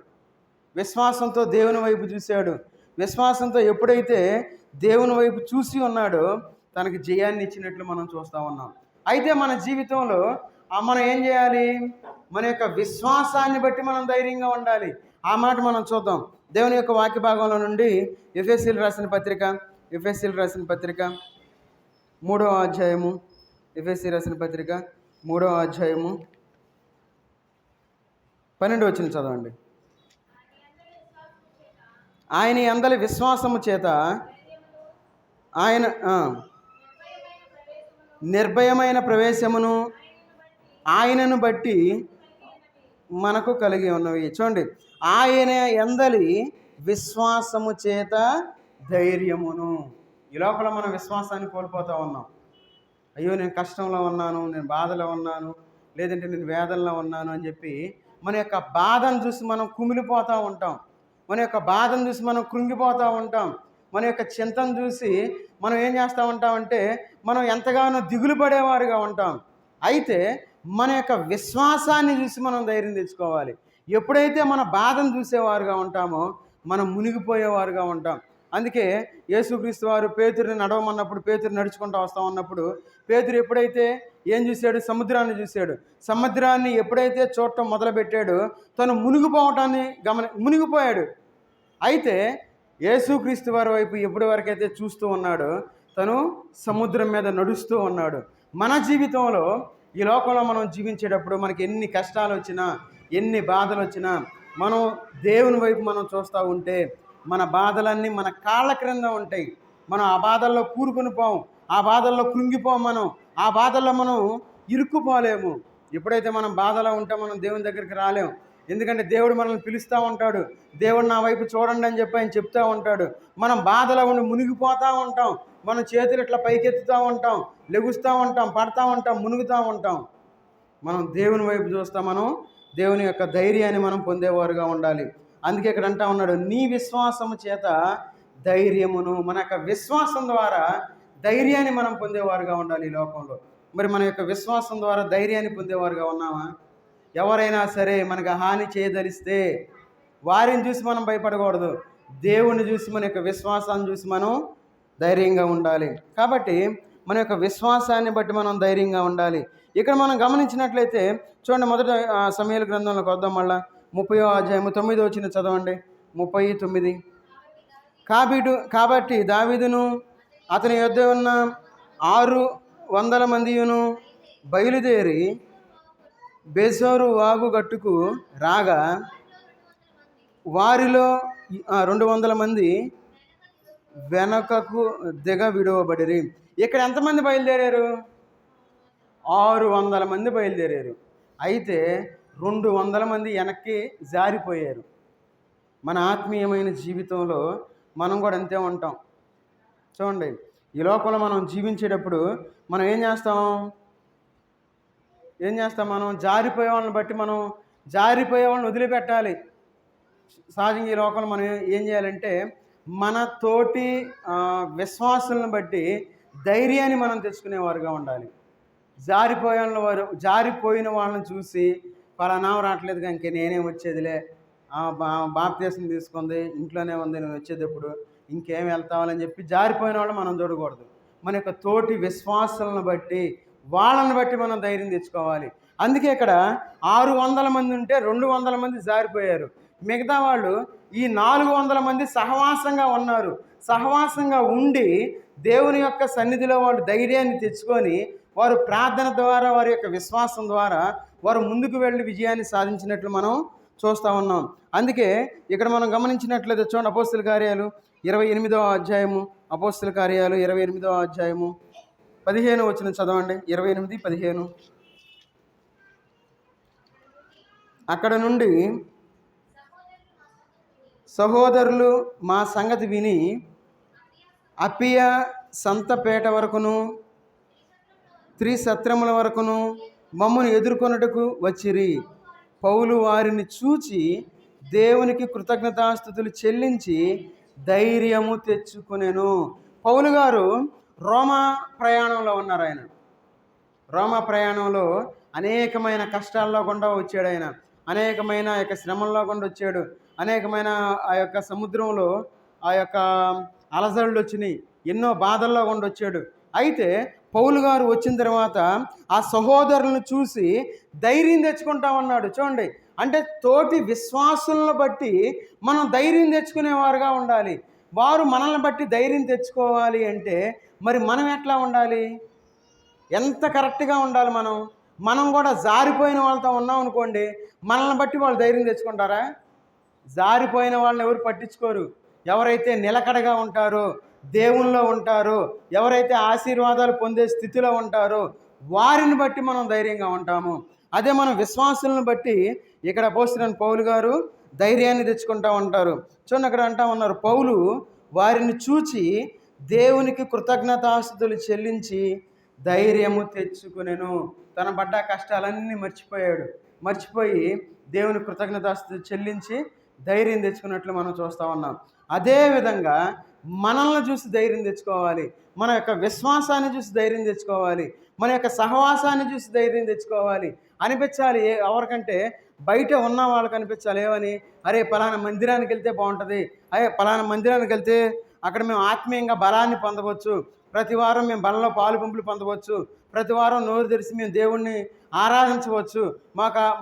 విశ్వాసంతో దేవుని వైపు చూశాడు. విశ్వాసంతో ఎప్పుడైతే దేవుని వైపు చూసి ఉన్నాడో తనకి జయాన్ని ఇచ్చినట్లు మనం చూస్తూ ఉన్నాం. అయితే మన జీవితంలో మనం ఏం చేయాలి? మన యొక్క విశ్వాసాన్ని బట్టి మనం ధైర్యంగా ఉండాలి. ఆ మాట మనం చూద్దాం. దేవుని యొక్క వాక్య భాగంలో నుండి ఎఫెసీయులు రాసిన పత్రిక 3వ అధ్యాయము, ఎఫెసీయులు రాసిన పత్రిక 3వ అధ్యాయము 12వ వచనం చదవండి. ఆయన అందరి విశ్వాసము చేత ఆయన నిర్భయమైన ప్రవేశమును ఆయనను బట్టి మనకు కలిగి ఉన్నవి. చూడండి, ఆయన అందరి విశ్వాసము చేత ధైర్యమును. ఈ లోపల మనం విశ్వాసాన్ని కోల్పోతూ ఉన్నాం. అయ్యో నేను కష్టంలో ఉన్నాను, నేను బాధలో ఉన్నాను, లేదంటే నేను వేదనలో ఉన్నాను అని చెప్పి మన యొక్క బాధను చూసి మనం కుమిలిపోతూ ఉంటాం. మన యొక్క బాధను చూసి మనం కృంగిపోతూ ఉంటాం. మన యొక్క చింతను చూసి మనం ఏం చేస్తూ ఉంటామంటే మనం ఎంతగానో దిగులు పడేవారుగా ఉంటాం. అయితే మన యొక్క విశ్వాసాన్ని చూసి మనం ధైర్యం తెచ్చుకోవాలి. ఎప్పుడైతే మన బాధను చూసేవారుగా ఉంటామో మనం మునిగిపోయేవారుగా ఉంటాం. అందుకే యేసుక్రీస్తు వారు పేతురుని నడవమన్నప్పుడు, పేతురు నడుచుకుంటూ వస్తూ ఉన్నప్పుడు పేతురు ఎప్పుడైతే ఏం చూశాడు? సముద్రాన్ని చూశాడు. సముద్రాన్ని ఎప్పుడైతే చూడటం మొదలుపెట్టాడో తను మునిగిపోవటాన్ని మునిగిపోయాడు. అయితే యేసుక్రీస్తు వారి వైపు ఎప్పటి వరకైతే చూస్తూ ఉన్నాడో తను సముద్రం మీద నడుస్తూ ఉన్నాడు. మన జీవితంలో ఈ లోకంలో మనం జీవించేటప్పుడు మనకి ఎన్ని కష్టాలు వచ్చినా, ఎన్ని బాధలు వచ్చినా మనం దేవుని వైపు మనం చూస్తూ ఉంటే మన బాధలన్నీ మన కాళ్ళ క్రింద ఉంటాయి. మనం ఆ బాధల్లో కూరుకొని పోం, ఆ బాధల్లో కృంగిపోం. ఆ బాధల్లో మనం ఇరుక్కుపోలేము. ఎప్పుడైతే మనం బాధలో ఉంటే మనం దేవుని దగ్గరికి రాలేము. ఎందుకంటే దేవుడు మనల్ని పిలుస్తూ ఉంటాడు. దేవుడు నా వైపు చూడండి అని చెప్పి ఆయన చెప్తూ ఉంటాడు. మనం బాధలో ఉండి మునిగిపోతూ ఉంటాం. మనం చేతులు ఇట్లా పైకెత్తుతూ ఉంటాం, లెగుస్తూ ఉంటాం, పడతా ఉంటాం, మునుగుతూ ఉంటాం. మనం దేవుని వైపు చూస్తా, మనం దేవుని యొక్క ధైర్యాన్ని మనం పొందేవారుగా ఉండాలి. అందుకే ఇక్కడ అంటా ఉన్నాడు, నీ విశ్వాసము చేత ధైర్యమును. మన యొక్క విశ్వాసం ద్వారా ధైర్యాన్ని మనం పొందేవారుగా ఉండాలి ఈ లోకంలో. మరి మన యొక్క విశ్వాసం ద్వారా ధైర్యాన్ని పొందేవారుగా ఉన్నామా? ఎవరైనా సరే మనకు హాని చేయదలిస్తే వారిని చూసి మనం భయపడకూడదు. దేవుణ్ణి చూసి, మన యొక్క విశ్వాసాన్ని చూసి మనం ధైర్యంగా ఉండాలి. కాబట్టి మన యొక్క విశ్వాసాన్ని బట్టి మనం ధైర్యంగా ఉండాలి. ఇక్కడ మనం గమనించినట్లయితే చూడండి, మొదట సమూయేలు గ్రంథంలోకి వద్దాం. మళ్ళా 30వ అధ్యాయము 9వ వచనం చదవండి. 39. కాబట్టి దావీదును అతని యొద్ద ఉన్న 600 మందియును బయలుదేరి బెసోరు వాగు గట్టుకు రాగా వారిలో 200 మంది వెనకకు దిగ విడవబడిరి. ఇక్కడ ఎంతమంది బయలుదేరారు? 600 మంది బయలుదేరారు. అయితే 200 మంది వెనక్కి జారిపోయారు. మన ఆత్మీయమైన జీవితంలో మనం కూడా అంతే ఉంటాం. చూడండి, ఈ లోకంలో మనం జీవించేటప్పుడు మనం ఏం చేస్తాం? మనం జారిపోయే వాళ్ళని బట్టి మనం జారిపోయే వాళ్ళని వదిలిపెట్టాలి. సహజంగా ఈ లోకంలో మనం ఏం చేయాలంటే మన తోటి విశ్వాసులను బట్టి ధైర్యాన్ని మనం తెచ్చుకునేవారుగా ఉండాలి. జారిపోయిన వాళ్ళని చూసి పలానా రావట్లేదుగా, ఇంకే నేనే వచ్చేదిలే, బాప్తీసం తీసుకుంది, ఇంట్లోనే ఉంది, నేను వచ్చేటప్పుడు ఇంకేం వెళ్తావాలని చెప్పి జారిపోయిన వాళ్ళు మనం చూడకూడదు. మన యొక్క తోటి విశ్వాసాలను బట్టి, వాళ్ళని బట్టి మనం ధైర్యం తెచ్చుకోవాలి. అందుకే ఇక్కడ 600 మంది ఉంటే 200 మంది జారిపోయారు. మిగతా వాళ్ళు ఈ 400 మంది సహవాసంగా ఉన్నారు. సహవాసంగా ఉండి దేవుని యొక్క సన్నిధిలో వాళ్ళు ధైర్యాన్ని తెచ్చుకొని వారు ప్రార్థన ద్వారా, వారి యొక్క విశ్వాసం ద్వారా వారు ముందుకు వెళ్ళి విజయాన్ని సాధించినట్లు మనం చూస్తూ ఉన్నాం. అందుకే ఇక్కడ మనం గమనించినట్లయితే చూడండి, అపోస్తుల కార్యాలు 28వ అధ్యాయము, అపోస్తుల కార్యాలు 28వ అధ్యాయము 15 వచనం చదవండి. 28-15. అక్కడ నుండి సహోదరులు మా సంగతి విని అప్పియ సంతపేట వరకును త్రిసత్రముల వరకును మమ్మను ఎదుర్కొనుటకు వచ్చిరి. పౌలు వారిని చూచి దేవునికి కృతజ్ఞతాస్తుతులు చెల్లించి ధైర్యము తెచ్చుకునేను. పౌలు గారు రోమా ప్రయాణంలో ఉన్నారు. ఆయన రోమా ప్రయాణంలో అనేకమైన కష్టాల్లో గుండా వచ్చాడు. ఆయన అనేకమైన యొక్క శ్రమల్లో గుండా వచ్చాడు. అనేకమైన ఆ యొక్క సముద్రంలో ఆ యొక్క అలజడులు వచ్చినాయి, ఎన్నో బాధల్లో గుండా వచ్చాడు. అయితే పౌలు గారు వచ్చిన తర్వాత ఆ సహోదరులను చూసి ధైర్యం తెచ్చుకుంటా ఉన్నాడు. చూడండి, అంటే తోటి విశ్వాసులను బట్టి మనం ధైర్యం తెచ్చుకునేవారుగా ఉండాలి. వారు మనల్ని బట్టి ధైర్యం తెచ్చుకోవాలి అంటే మరి మనం ఎట్లా ఉండాలి? ఎంత కరెక్ట్గా ఉండాలి? మనం కూడా జారిపోయిన వాళ్ళతో ఉన్నాం అనుకోండి, మనల్ని బట్టి వాళ్ళు ధైర్యం తెచ్చుకుంటారా? జారిపోయిన వాళ్ళని ఎవరు పట్టించుకోరు. ఎవరైతే నిలకడగా ఉంటారో, దేవుల్లో ఉంటారో, ఎవరైతే ఆశీర్వాదాలు పొందే స్థితిలో ఉంటారో వారిని బట్టి మనం ధైర్యంగా ఉంటాము. అదే మనం విశ్వాసులను బట్టి ఇక్కడ అపోస్తలుడైన పౌలు గారు ధైర్యాన్ని తెచ్చుకుంటూ ఉంటారు. చూడండి, అక్కడ అంటా ఉన్నారు, పౌలు వారిని చూచి దేవునికి కృతజ్ఞతాస్తుతులు చెల్లించి ధైర్యము తెచ్చుకునేను. తన పడ్డ కష్టాలన్నీ మర్చిపోయి దేవుని కృతజ్ఞతాస్తుతులు చెల్లించి ధైర్యం తెచ్చుకున్నట్లు మనం చూస్తూ ఉన్నాం. అదేవిధంగా మనల్ని చూసి ధైర్యం తెచ్చుకోవాలి. మన యొక్క విశ్వాసాన్ని చూసి ధైర్యం తెచ్చుకోవాలి. మన యొక్క సహవాసాన్ని చూసి ధైర్యం తెచ్చుకోవాలి. అనిపించాలి ఎవరికంటే బయట ఉన్న వాళ్ళకి అనిపించాలి. ఏమని? అరే పలానా మందిరానికి వెళ్తే బాగుంటుంది, అరే పలానా మందిరానికి వెళ్తే అక్కడ మేము ఆత్మీయంగా బలాన్ని పొందవచ్చు, ప్రతి వారం మేము బలంలో పాలు పంపులు పొందవచ్చు, ప్రతి వారం నోరు తెరిచి మేము దేవుణ్ణి ఆరాధించవచ్చు,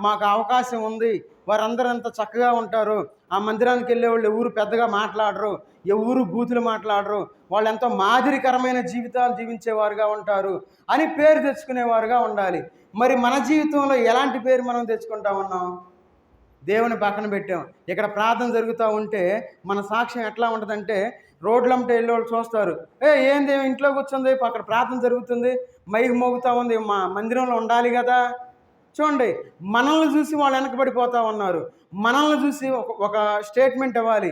మాకు అవకాశం ఉంది, వారందరూ ఎంత చక్కగా ఉంటారు, ఆ మందిరానికి వెళ్ళే వాళ్ళు ఎవరు పెద్దగా మాట్లాడరు, ఎవరు బూతులు మాట్లాడరు, వాళ్ళు ఎంతో మాదిరికరమైన జీవితాలు జీవించేవారుగా ఉంటారు అని పేరు తెచ్చుకునేవారుగా ఉండాలి. మరి మన జీవితంలో ఎలాంటి పేరు మనం తెచ్చుకుంటా ఉన్నాం? దేవుని పక్కన పెట్టాం. ఇక్కడ ప్రార్థన జరుగుతూ ఉంటే మన సాక్ష్యం ఎట్లా ఉంటుందంటే రోడ్లంటే వెళ్ళి వాళ్ళు చూస్తారు, ఏంది ఇంట్లో కూర్చుంది, అక్కడ ప్రార్థన జరుగుతుంది, మైక్ మోగుతూ ఉంది, మా మందిరంలో ఉండాలి కదా. చూడండి, మనల్ని చూసి వాళ్ళు వెనకబడిపోతూ ఉన్నారు. మనల్ని చూసి ఒక స్టేట్మెంట్ ఇవ్వాలి,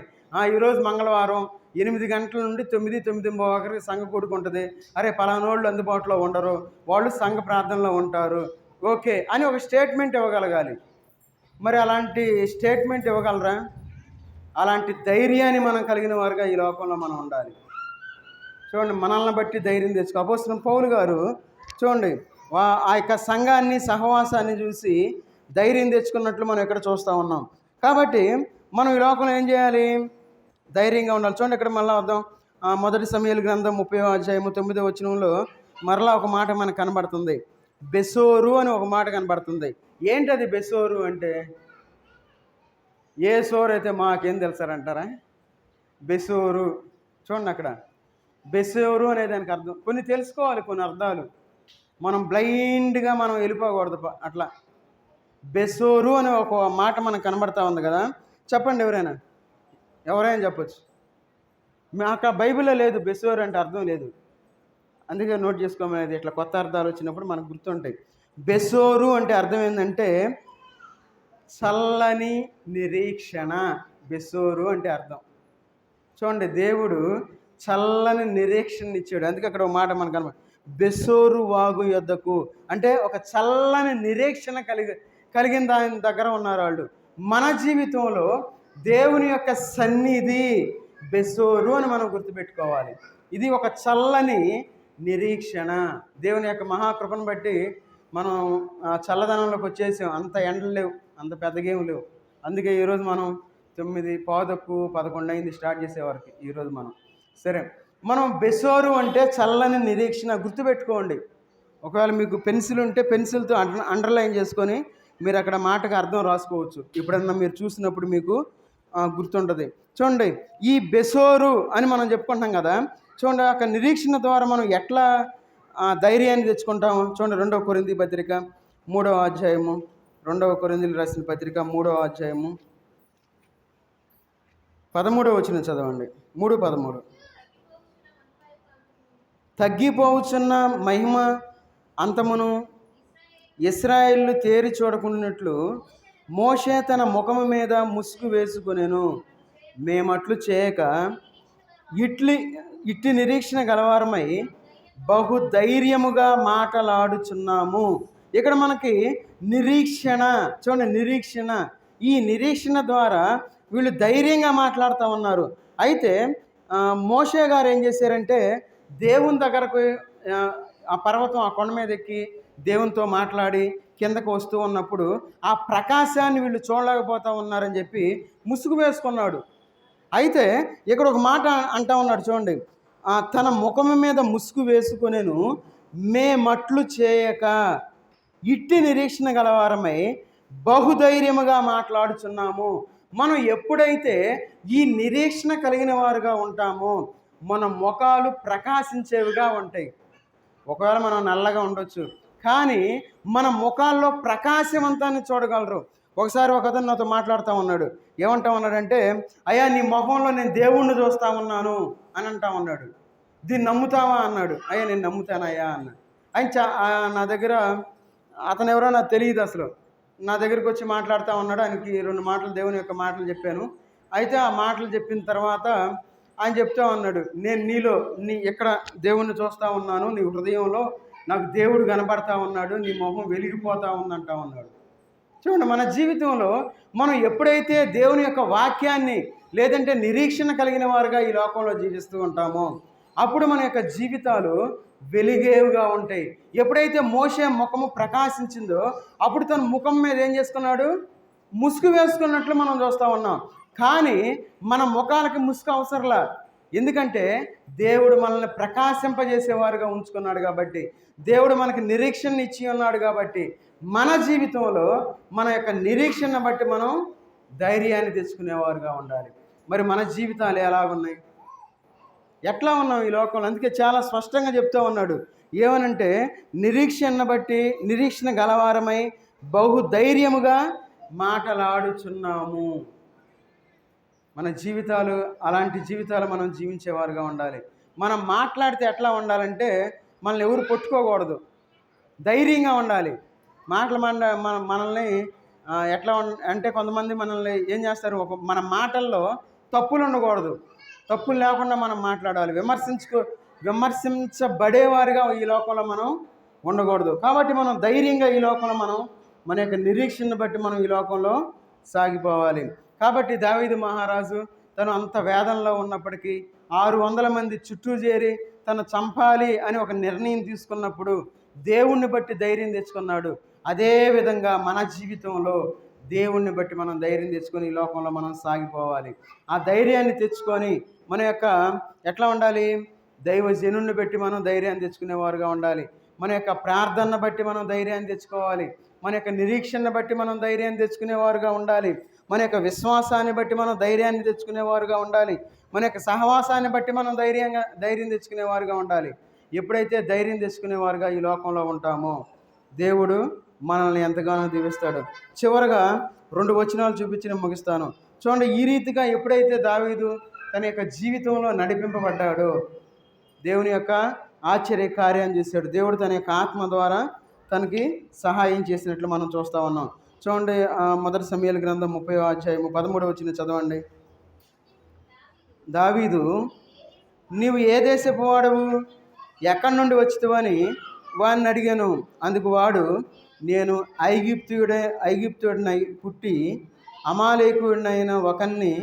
ఈరోజు మంగళవారం 8 గంటల నుండి 9:30 సంఘ కూడుకుంటుంది, అరే పలానోళ్ళు అందుబాటులో ఉండరు, వాళ్ళు సంఘ ప్రార్థనలో ఉంటారు, ఓకే అని ఒక స్టేట్మెంట్ ఇవ్వగలగాలి. మరి అలాంటి స్టేట్మెంట్ ఇవ్వగలరా? అలాంటి ధైర్యాన్ని మనం కలిగిన వారుగా ఈ లోకంలో మనం ఉండాలి. చూడండి, మనల్ని బట్టి ధైర్యం తెచ్చుకో. అపోస్తలుడైన పౌలు గారు చూడండి, ఆ యొక్క సంఘాన్ని, సహవాసాన్ని చూసి ధైర్యం తెచ్చుకున్నట్లు మనం ఇక్కడ చూస్తూ ఉన్నాం. కాబట్టి మనం ఈ లోకంలో ఏం చేయాలి? ధైర్యంగా ఉండాలి. చూడండి, ఇక్కడ మళ్ళీ వద్దాం. 1 సమూయేలు గ్రంథం 30వ అధ్యాయము 9వ వచనంలో మరలా ఒక మాట మనకు కనబడుతుంది. బెసోరు అని ఒక మాట కనబడుతుంది. ఏంటది బెసోరు అంటే? ఏ సోరు అయితే మాకేం తెలుసారంటారా? బెసోరు. చూడండి, అక్కడ బెసోరు అనే దానికి అర్థం కొన్ని తెలుసుకోవాలి, కొన్ని అర్థాలు. మనం బ్లైండ్గా మనం వెళ్ళిపోకూడదు అట్లా. బెసోరు అనే ఒక మాట మనకు కనబడతా ఉంది కదా. చెప్పండి, ఎవరైనా చెప్పచ్చు. అక్కడ బైబిల్లో లేదు బెసోరు అంటే అర్థం లేదు, అందుకే నోట్ చేసుకోమనేది. ఇట్లా కొత్త అర్థాలు వచ్చినప్పుడు మనకు గుర్తుంటాయి. బెసోరు అంటే అర్థం ఏంటంటే చల్లని నిరీక్షణ. బెసోరు అంటే అర్థం. చూడండి, దేవుడు చల్లని నిరీక్షణ ఇచ్చాడు. అందుకే అక్కడ ఒక మాట మనకు కనబడు, బెసోరు వాగు యొద్దకు అంటే ఒక చల్లని నిరీక్షణ కలిగిన దాని దగ్గర ఉన్నారు వాళ్ళు. మన జీవితంలో దేవుని యొక్క సన్నిధి బెసోరు అని మనం గుర్తుపెట్టుకోవాలి. ఇది ఒక చల్లని నిరీక్షణ. దేవుని యొక్క మహాకృపను బట్టి మనం చల్లదనంలోకి వచ్చేసాం. అంత ఎండలు లేవు, అంత పెద్దగేం లేవు. అందుకే ఈరోజు మనం 9:10, 11 స్టార్ట్ చేసేవారికి ఈరోజు మనం సరే. మనం బెసోరు అంటే చల్లని నిరీక్షణ గుర్తుపెట్టుకోండి. ఒకవేళ మీకు పెన్సిల్ ఉంటే పెన్సిల్తో అండర్లైన్ చేసుకొని మీరు అక్కడ మాటకు అర్థం రాసుకోవచ్చు. ఎప్పుడన్నా మీరు చూసినప్పుడు మీకు గుర్తుంటుంది. చూడండి, ఈ బెసోరు అని మనం చెప్పుకుంటాం కదా. చూడండి, అక్కడ నిరీక్షణ ద్వారా మనం ఎట్లా ధైర్యాన్ని తెచ్చుకుంటాము. చూడండి, 2వ కొరింథీ పత్రిక 3వ అధ్యాయము, 2వ కొరింథీయులు రాసిన పత్రిక 3వ అధ్యాయము 13వ వచనం చదవండి. 3:13. తగ్గిపోవచ్చున్న మహిమ అంతమును ఇశ్రాయేలు తేరి చూడకున్నట్లు మోషే తన ముఖము మీద ముసుగు వేసుకొనెను. మేమట్లు చేయక ఇట్టి నిరీక్షణ గలవారమై బహుధైర్యముగా మాటలాడుచున్నాము. ఇక్కడ మనకి నిరీక్షణ, చూడండి నిరీక్షణ. ఈ నిరీక్షణ ద్వారా వీళ్ళు ధైర్యంగా మాట్లాడుతూ ఉన్నారు. అయితే మోషే గారు ఏం చేశారంటే దేవుని దగ్గరకు ఆ పర్వతం, ఆ కొండ మీద ఎక్కి దేవునితో మాట్లాడి కిందకు వస్తూ ఉన్నప్పుడు ఆ ప్రకాశాన్ని వీళ్ళు చూడలేకపోతూ ఉన్నారని చెప్పి ముసుగు వేసుకున్నాడు. అయితే ఇక్కడ ఒక మాట అంటా ఉన్నాడు, చూడండి, తన ముఖము మీద ముసుగు వేసుకొనెను, మేమట్లు చేయక ఇట్టి నిరీక్షణ గలవారమై బహుధైర్యముగా మాట్లాడుచున్నాము. మనం ఎప్పుడైతే ఈ నిరీక్షణ కలిగిన వారుగా ఉంటామో మన ముఖాలు ప్రకాశించేవిగా ఉంటాయి. ఒకవేళ మనం నల్లగా ఉండొచ్చు, కానీ మన ముఖాల్లో ప్రకాశవంతాన్ని చూడగలరు. ఒకసారి ఒకతను నాతో మాట్లాడుతూ ఉన్నాడు. ఏమంటా ఉన్నాడంటే, అయ్యా నీ ముఖంలో నేను దేవుణ్ణి చూస్తూ ఉన్నాను అని అంటా ఉన్నాడు. దీన్ని నమ్ముతావా అన్నాడు. అయ్యా నేను నమ్ముతానయ్యా అన్నాడు. ఆయన నా దగ్గర, అతను ఎవరో నాకు తెలియదు అసలు, నా దగ్గరికి వచ్చి మాట్లాడుతూ ఉన్నాడు. ఆయనకి 2 మాటలు, దేవుని యొక్క మాటలు చెప్పాను. అయితే ఆ మాటలు చెప్పిన తర్వాత ఆయన చెప్తా ఉన్నాడు, నేను నీ ఎక్కడ దేవుణ్ణి చూస్తూ ఉన్నాను, నీ హృదయంలో నాకు దేవుడు కనబడతా ఉన్నాడు, నీ మొహం వెలిగిపోతూ ఉందంటా ఉన్నాడు. చూడండి, మన జీవితంలో మనం ఎప్పుడైతే దేవుని యొక్క వాక్యాన్ని లేదంటే నిరీక్షణ కలిగిన వారుగా ఈ లోకంలో జీవిస్తూ ఉంటామో అప్పుడు మన యొక్క జీవితాలు వెలిగేవిగా ఉంటాయి. ఎప్పుడైతే మోషే ముఖము ప్రకాశించిందో అప్పుడు తన ముఖం మీద ఏం చేసుకున్నాడు? ముసుగు వేసుకున్నట్లు మనం చూస్తూ ఉన్నాం. కానీ మన ముఖాలకి ముసుగు అవసరంలా, ఎందుకంటే దేవుడు మనల్ని ప్రకాశింపజేసేవారుగా ఉంచుకున్నాడు కాబట్టి, దేవుడు మనకి నిరీక్షణ ఇచ్చి ఉన్నాడు కాబట్టి మన జీవితంలో మన యొక్క నిరీక్షణ బట్టి మనం ధైర్యాన్ని తెచ్చుకునేవారుగా ఉండాలి. మరి మన జీవితాలు ఎలాగున్నాయి, ఎట్లా ఉన్నాం ఈ లోకంలో? అందుకే చాలా స్పష్టంగా చెప్తూ ఉన్నాడు. ఏమనంటే నిరీక్షణ బట్టి, నిరీక్షణ గలవారమై బహుధైర్యముగా మాటలాడుచున్నాము. మన జీవితాలు అలాంటి జీవితాలు మనం జీవించేవారుగా ఉండాలి. మనం మాట్లాడితే ఎట్లా ఉండాలంటే మనల్ని ఎవరు పట్టుకోకూడదు, ధైర్యంగా ఉండాలి. మాటలు మనల్ని ఎట్లా అంటే కొంతమంది మనల్ని ఏం చేస్తారు, మన మాటల్లో తప్పులు ఉండకూడదు, తప్పులు లేకుండా మనం మాట్లాడాలి. విమర్శించబడేవారుగా ఈ లోకంలో మనం ఉండకూడదు. కాబట్టి మనం ధైర్యంగా ఈ లోకంలో మన యొక్క నిరీక్షణను బట్టి మనం ఈ లోకంలో సాగిపోవాలి. కాబట్టి దావీదు మహారాజు తను అంత వేదనలో ఉన్నప్పటికీ 600 మంది చుట్టూ చేరి తను చంపాలి అని ఒక నిర్ణయం తీసుకున్నప్పుడు దేవుణ్ణి బట్టి ధైర్యం తెచ్చుకున్నాడు. అదేవిధంగా మన జీవితంలో దేవుణ్ణి బట్టి మనం ధైర్యం తెచ్చుకొని ఈ లోకంలో మనం సాగిపోవాలి. ఆ ధైర్యాన్ని తెచ్చుకొని మన యొక్క ఎట్లా ఉండాలి, దైవజనుణ్ణి బట్టి మనం ధైర్యాన్ని తెచ్చుకునేవారుగా ఉండాలి. మన యొక్క ప్రార్థనను బట్టి మనం ధైర్యాన్ని తెచ్చుకోవాలి. మన యొక్క నిరీక్షణను బట్టి మనం ధైర్యాన్ని తెచ్చుకునేవారుగా ఉండాలి. మన యొక్క విశ్వాసాన్ని బట్టి మనం ధైర్యాన్ని తెచ్చుకునేవారుగా ఉండాలి. మన యొక్క సహవాసాన్ని బట్టి మనం ధైర్యం తెచ్చుకునేవారుగా ఉండాలి. ఎప్పుడైతే ధైర్యం తెచ్చుకునేవారుగా ఈ లోకంలో ఉంటామో దేవుడు మనల్ని ఎంతగానో దీవిస్తాడు. చివరగా 2 వచనాలు చూపించి నేను ముగిస్తాను. చూడండి, ఈ రీతిగా ఎప్పుడైతే దావీదు తన యొక్క జీవితంలో నడిపింపబడ్డాడో దేవుని యొక్క ఆశ్చర్య కార్యాన్ని చేశాడు. దేవుడు తన యొక్క ఆత్మ ద్వారా తనకి సహాయం చేసినట్లు మనం చూస్తూ ఉన్నాం. చూడండి, 1 సమూయేలు గ్రంథం 30వ అధ్యాయము 13వ వచనం చదవండి. దావీదు, నీవు ఏ దేశపు వాడవు, ఎక్కడి నుండి వచ్చితివని వాడిని అడిగాను. అందుకు వాడు, నేను ఐగుప్తుడినై పుట్టి అమాలేకుడినైన ఒకన్ని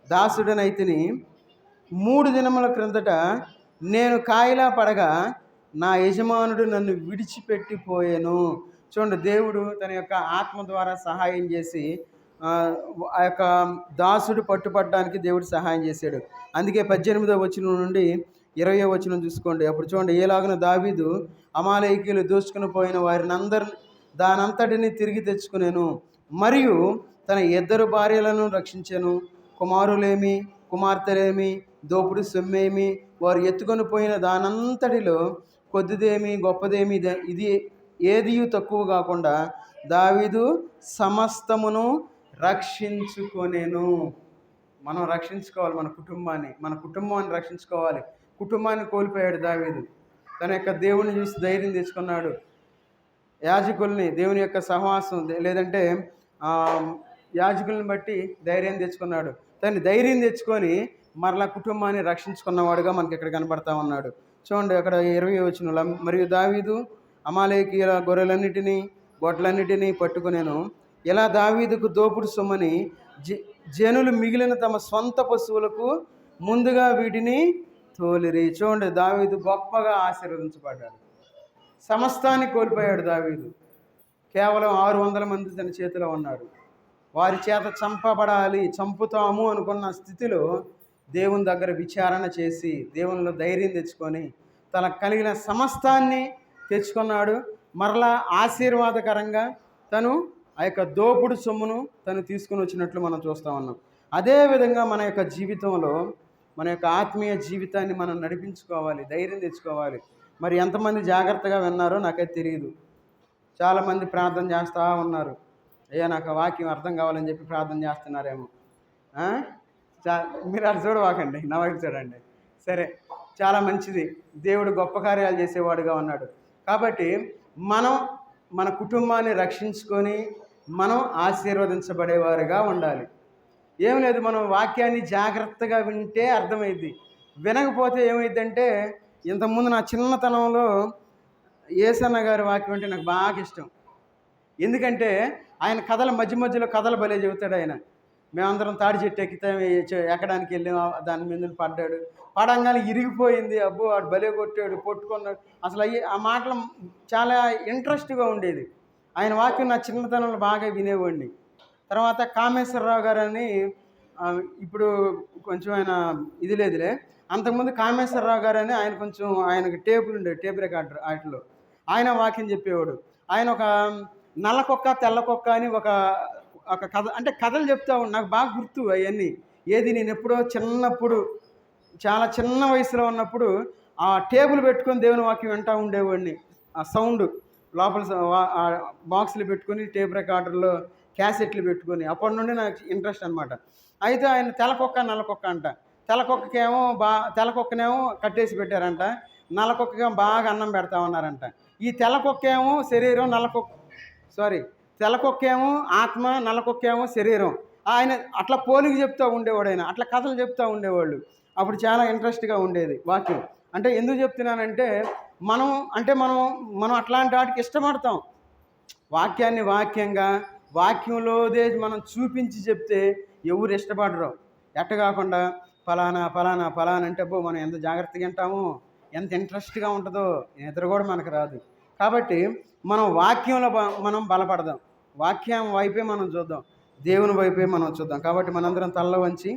దాసుడనైతిని. 3 దినముల క్రిందట నేను కాయిలా పడగా నా యజమానుడు నన్ను విడిచిపెట్టిపోయాను. చూడండి, దేవుడు తన యొక్క ఆత్మ ద్వారా సహాయం చేసి ఆ యొక్క దాసుడు పట్టుపడడానికి దేవుడు సహాయం చేశాడు. అందుకే 18వ వచనం నుండి 20వ వచనం చూసుకోండి. అప్పుడు చూడండి, ఏలాగున దావీదు అమాలేకీయులు దోచుకుని పోయిన దానంతటిని తిరిగి తెచ్చుకునేను, మరియు తన 2 భార్యలను రక్షించెను. కుమారులేమి కుమార్తెలేమి దోపుడు సొమ్మేమి వారు ఎత్తుకొని పోయిన దానంతటిలో కొద్దిదేమి గొప్పదేమి ఇది ఏదియూ తక్కువ కాకుండా దావీదు సమస్తమును రక్షించుకొనేను. మనం రక్షించుకోవాలి, మన కుటుంబాన్ని రక్షించుకోవాలి. కుటుంబాన్ని కోల్పోయాడు దావీదు. తన యొక్క దేవుని చూసి ధైర్యం తెచ్చుకున్నాడు. యాజకుల్ని, దేవుని యొక్క సహవాసం లేదంటే యాజకుల్ని బట్టి ధైర్యం తెచ్చుకున్నాడు. తను ధైర్యం తెచ్చుకొని మరలా కుటుంబాన్ని రక్షించుకున్నవాడుగా మనకి ఇక్కడ కనబడతా ఉన్నాడు. చూడండి, అక్కడ 20వ వచనంలో, మరియు దావీదు అమాలేకీయుల గొర్రెలన్నిటినీ గొడ్లన్నిటినీ పట్టుకునేను. ఇలా దావీదుకు దోపుడు సొమ్మని జనులు మిగిలిన తమ సొంత పశువులకు ముందుగా వీటిని తోలిరి. చూడండి, దావీదు గొప్పగా ఆశీర్వదించబడ్డాడు. సమస్తాన్ని కోల్పోయాడు దావీదు. కేవలం 600 మంది తన చేతిలో ఉన్నారు. వారి చేత చంపుతాము అనుకున్న స్థితిలో దేవుని దగ్గర విచారణ చేసి దేవునిలో ధైర్యం తెచ్చుకొని తనకు కలిగిన సమస్తాన్ని తెచ్చుకున్నాడు. మరలా ఆశీర్వాదకరంగా తను ఆ యొక్క దోపుడు సొమ్మును తను తీసుకుని వచ్చినట్లు మనం చూస్తూ ఉన్నాం. అదేవిధంగా మన యొక్క జీవితంలో మన యొక్క ఆత్మీయ జీవితాన్ని మనం నడిపించుకోవాలి, ధైర్యం తెచ్చుకోవాలి. మరి ఎంతమంది జాగ్రత్తగా విన్నారో నాకైతే తెలియదు. చాలామంది ప్రార్థన చేస్తూ ఉన్నారు, అయ్యా నాకు వాక్యం అర్థం కావాలని చెప్పి ప్రార్థన చేస్తున్నారేమో. మీరు అది చూడవాకండి, నా వైపు చూడండి. సరే, చాలా మంచిది. దేవుడు గొప్ప కార్యాలు చేసేవాడుగా ఉన్నాడు. కాబట్టి మనం మన కుటుంబాన్ని రక్షించుకొని మనం ఆశీర్వదించబడేవారుగా ఉండాలి. ఏం లేదు, మనం వాక్యాన్ని జాగ్రత్తగా వింటే అర్థమైద్ది. వినకపోతే ఏమైందంటే, ఇంతకుముందు నా చిన్నతనంలో యేసన్న గారి వాక్యం అంటే నాకు బాగా ఇష్టం. ఎందుకంటే ఆయన మధ్యలో కథలు భలే చెబుతాడు. మేమందరం తాడి చెట్టు ఎక్కడానికి వెళ్ళాం, దాని మీద పడ్డాడు, పడంగానే ఇరిగిపోయింది, అబ్బో వాడు భలే కొట్టాడు, పట్టుకున్నాడు. అసలు ఆ మాటలు చాలా ఇంట్రెస్ట్గా ఉండేది. ఆయన వాక్యం నా చిన్నతనంలో బాగా వినేవాడిని. తర్వాత కామేశ్వరరావు గారు అని, ఇప్పుడు కొంచెం ఆయన ఇది లేదులే, అంతకుముందు కామేశ్వరరావు గారు అని ఆయన కొంచెం ఆయనకు టేప్ రికార్డర్ వాటిలో ఆయన వాక్యం చెప్పేవాడు. ఆయన ఒక నల్లకొక్క తెల్లకొక్క అని ఒక కథ, అంటే కథలు చెప్తా నాకు బాగా గుర్తు అవన్నీ. నేను ఎప్పుడో చిన్నప్పుడు, చాలా చిన్న వయసులో ఉన్నప్పుడు ఆ టేబుల్ పెట్టుకొని దేవుని వాక్యం వింటూ ఉండేవాడిని. ఆ సౌండ్ లోపల బాక్సులు పెట్టుకొని టేప్ రికార్డర్లో క్యాసెట్లు పెట్టుకొని. అప్పటి నుండి నాకు ఇంట్రెస్ట్ అనమాట. అయితే ఆయన తెల్లకొక్క, నల్లకొక్క అంట. తెల్లకొక్కనేమో కట్టేసి పెట్టారంట. నల్లకొక్కకేమో బాగా అన్నం పెడతా ఉన్నారంట. ఈ తెల్లకొక్కేమో శరీరం, తెల్లకొక్కేమో ఆత్మ, నల్లకొక్కేమో శరీరం. ఆయన అట్లా పోలిక చెప్తూ ఉండేవాడు, ఆయన అట్లా కథలు చెప్తూ ఉండేవాళ్ళు. అప్పుడు చాలా ఇంట్రెస్ట్గా ఉండేది వాక్యం. అంటే ఎందుకు చెప్తున్నానంటే మనం అట్లాంటి వాటికి ఇష్టపడతాం. వాక్యాన్ని వాక్యంగా, వాక్యంలోదే మనం చూపించి చెప్తే ఎవరు ఇష్టపడరు. ఎట్ట కాకుండా ఫలానా ఫలానా ఫలానా అంటే మనం ఎంత జాగ్రత్తగా వింటామో, ఎంత ఇంట్రెస్ట్గా ఉంటుందో నిద్ర కూడా మనకు రాదు. కాబట్టి మనం వాక్యంలో మనం బలపడదాం. వాక్యం వైపే మనం చూద్దాం, దేవుని వైపే మనం చూద్దాం. కాబట్టి మనందరం తల్ల వంచి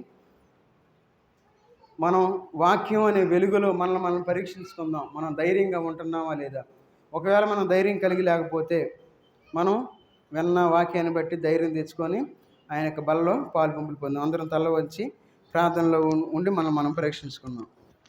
మనం వాక్యం అనే వెలుగులో మనం పరీక్షించుకుందాం. మనం ధైర్యంగా ఉంటున్నామా లేదా? ఒకవేళ మనం ధైర్యం కలిగి లేకపోతే మనం విన్న వాక్యాన్ని బట్టి ధైర్యం తెచ్చుకొని ఆయన యొక్క బలలో పాలు పంపులు పొందాం. అందరం తల్ల వచ్చి ప్రార్థనలో ఉండి మనం పరీక్షించుకుందాం.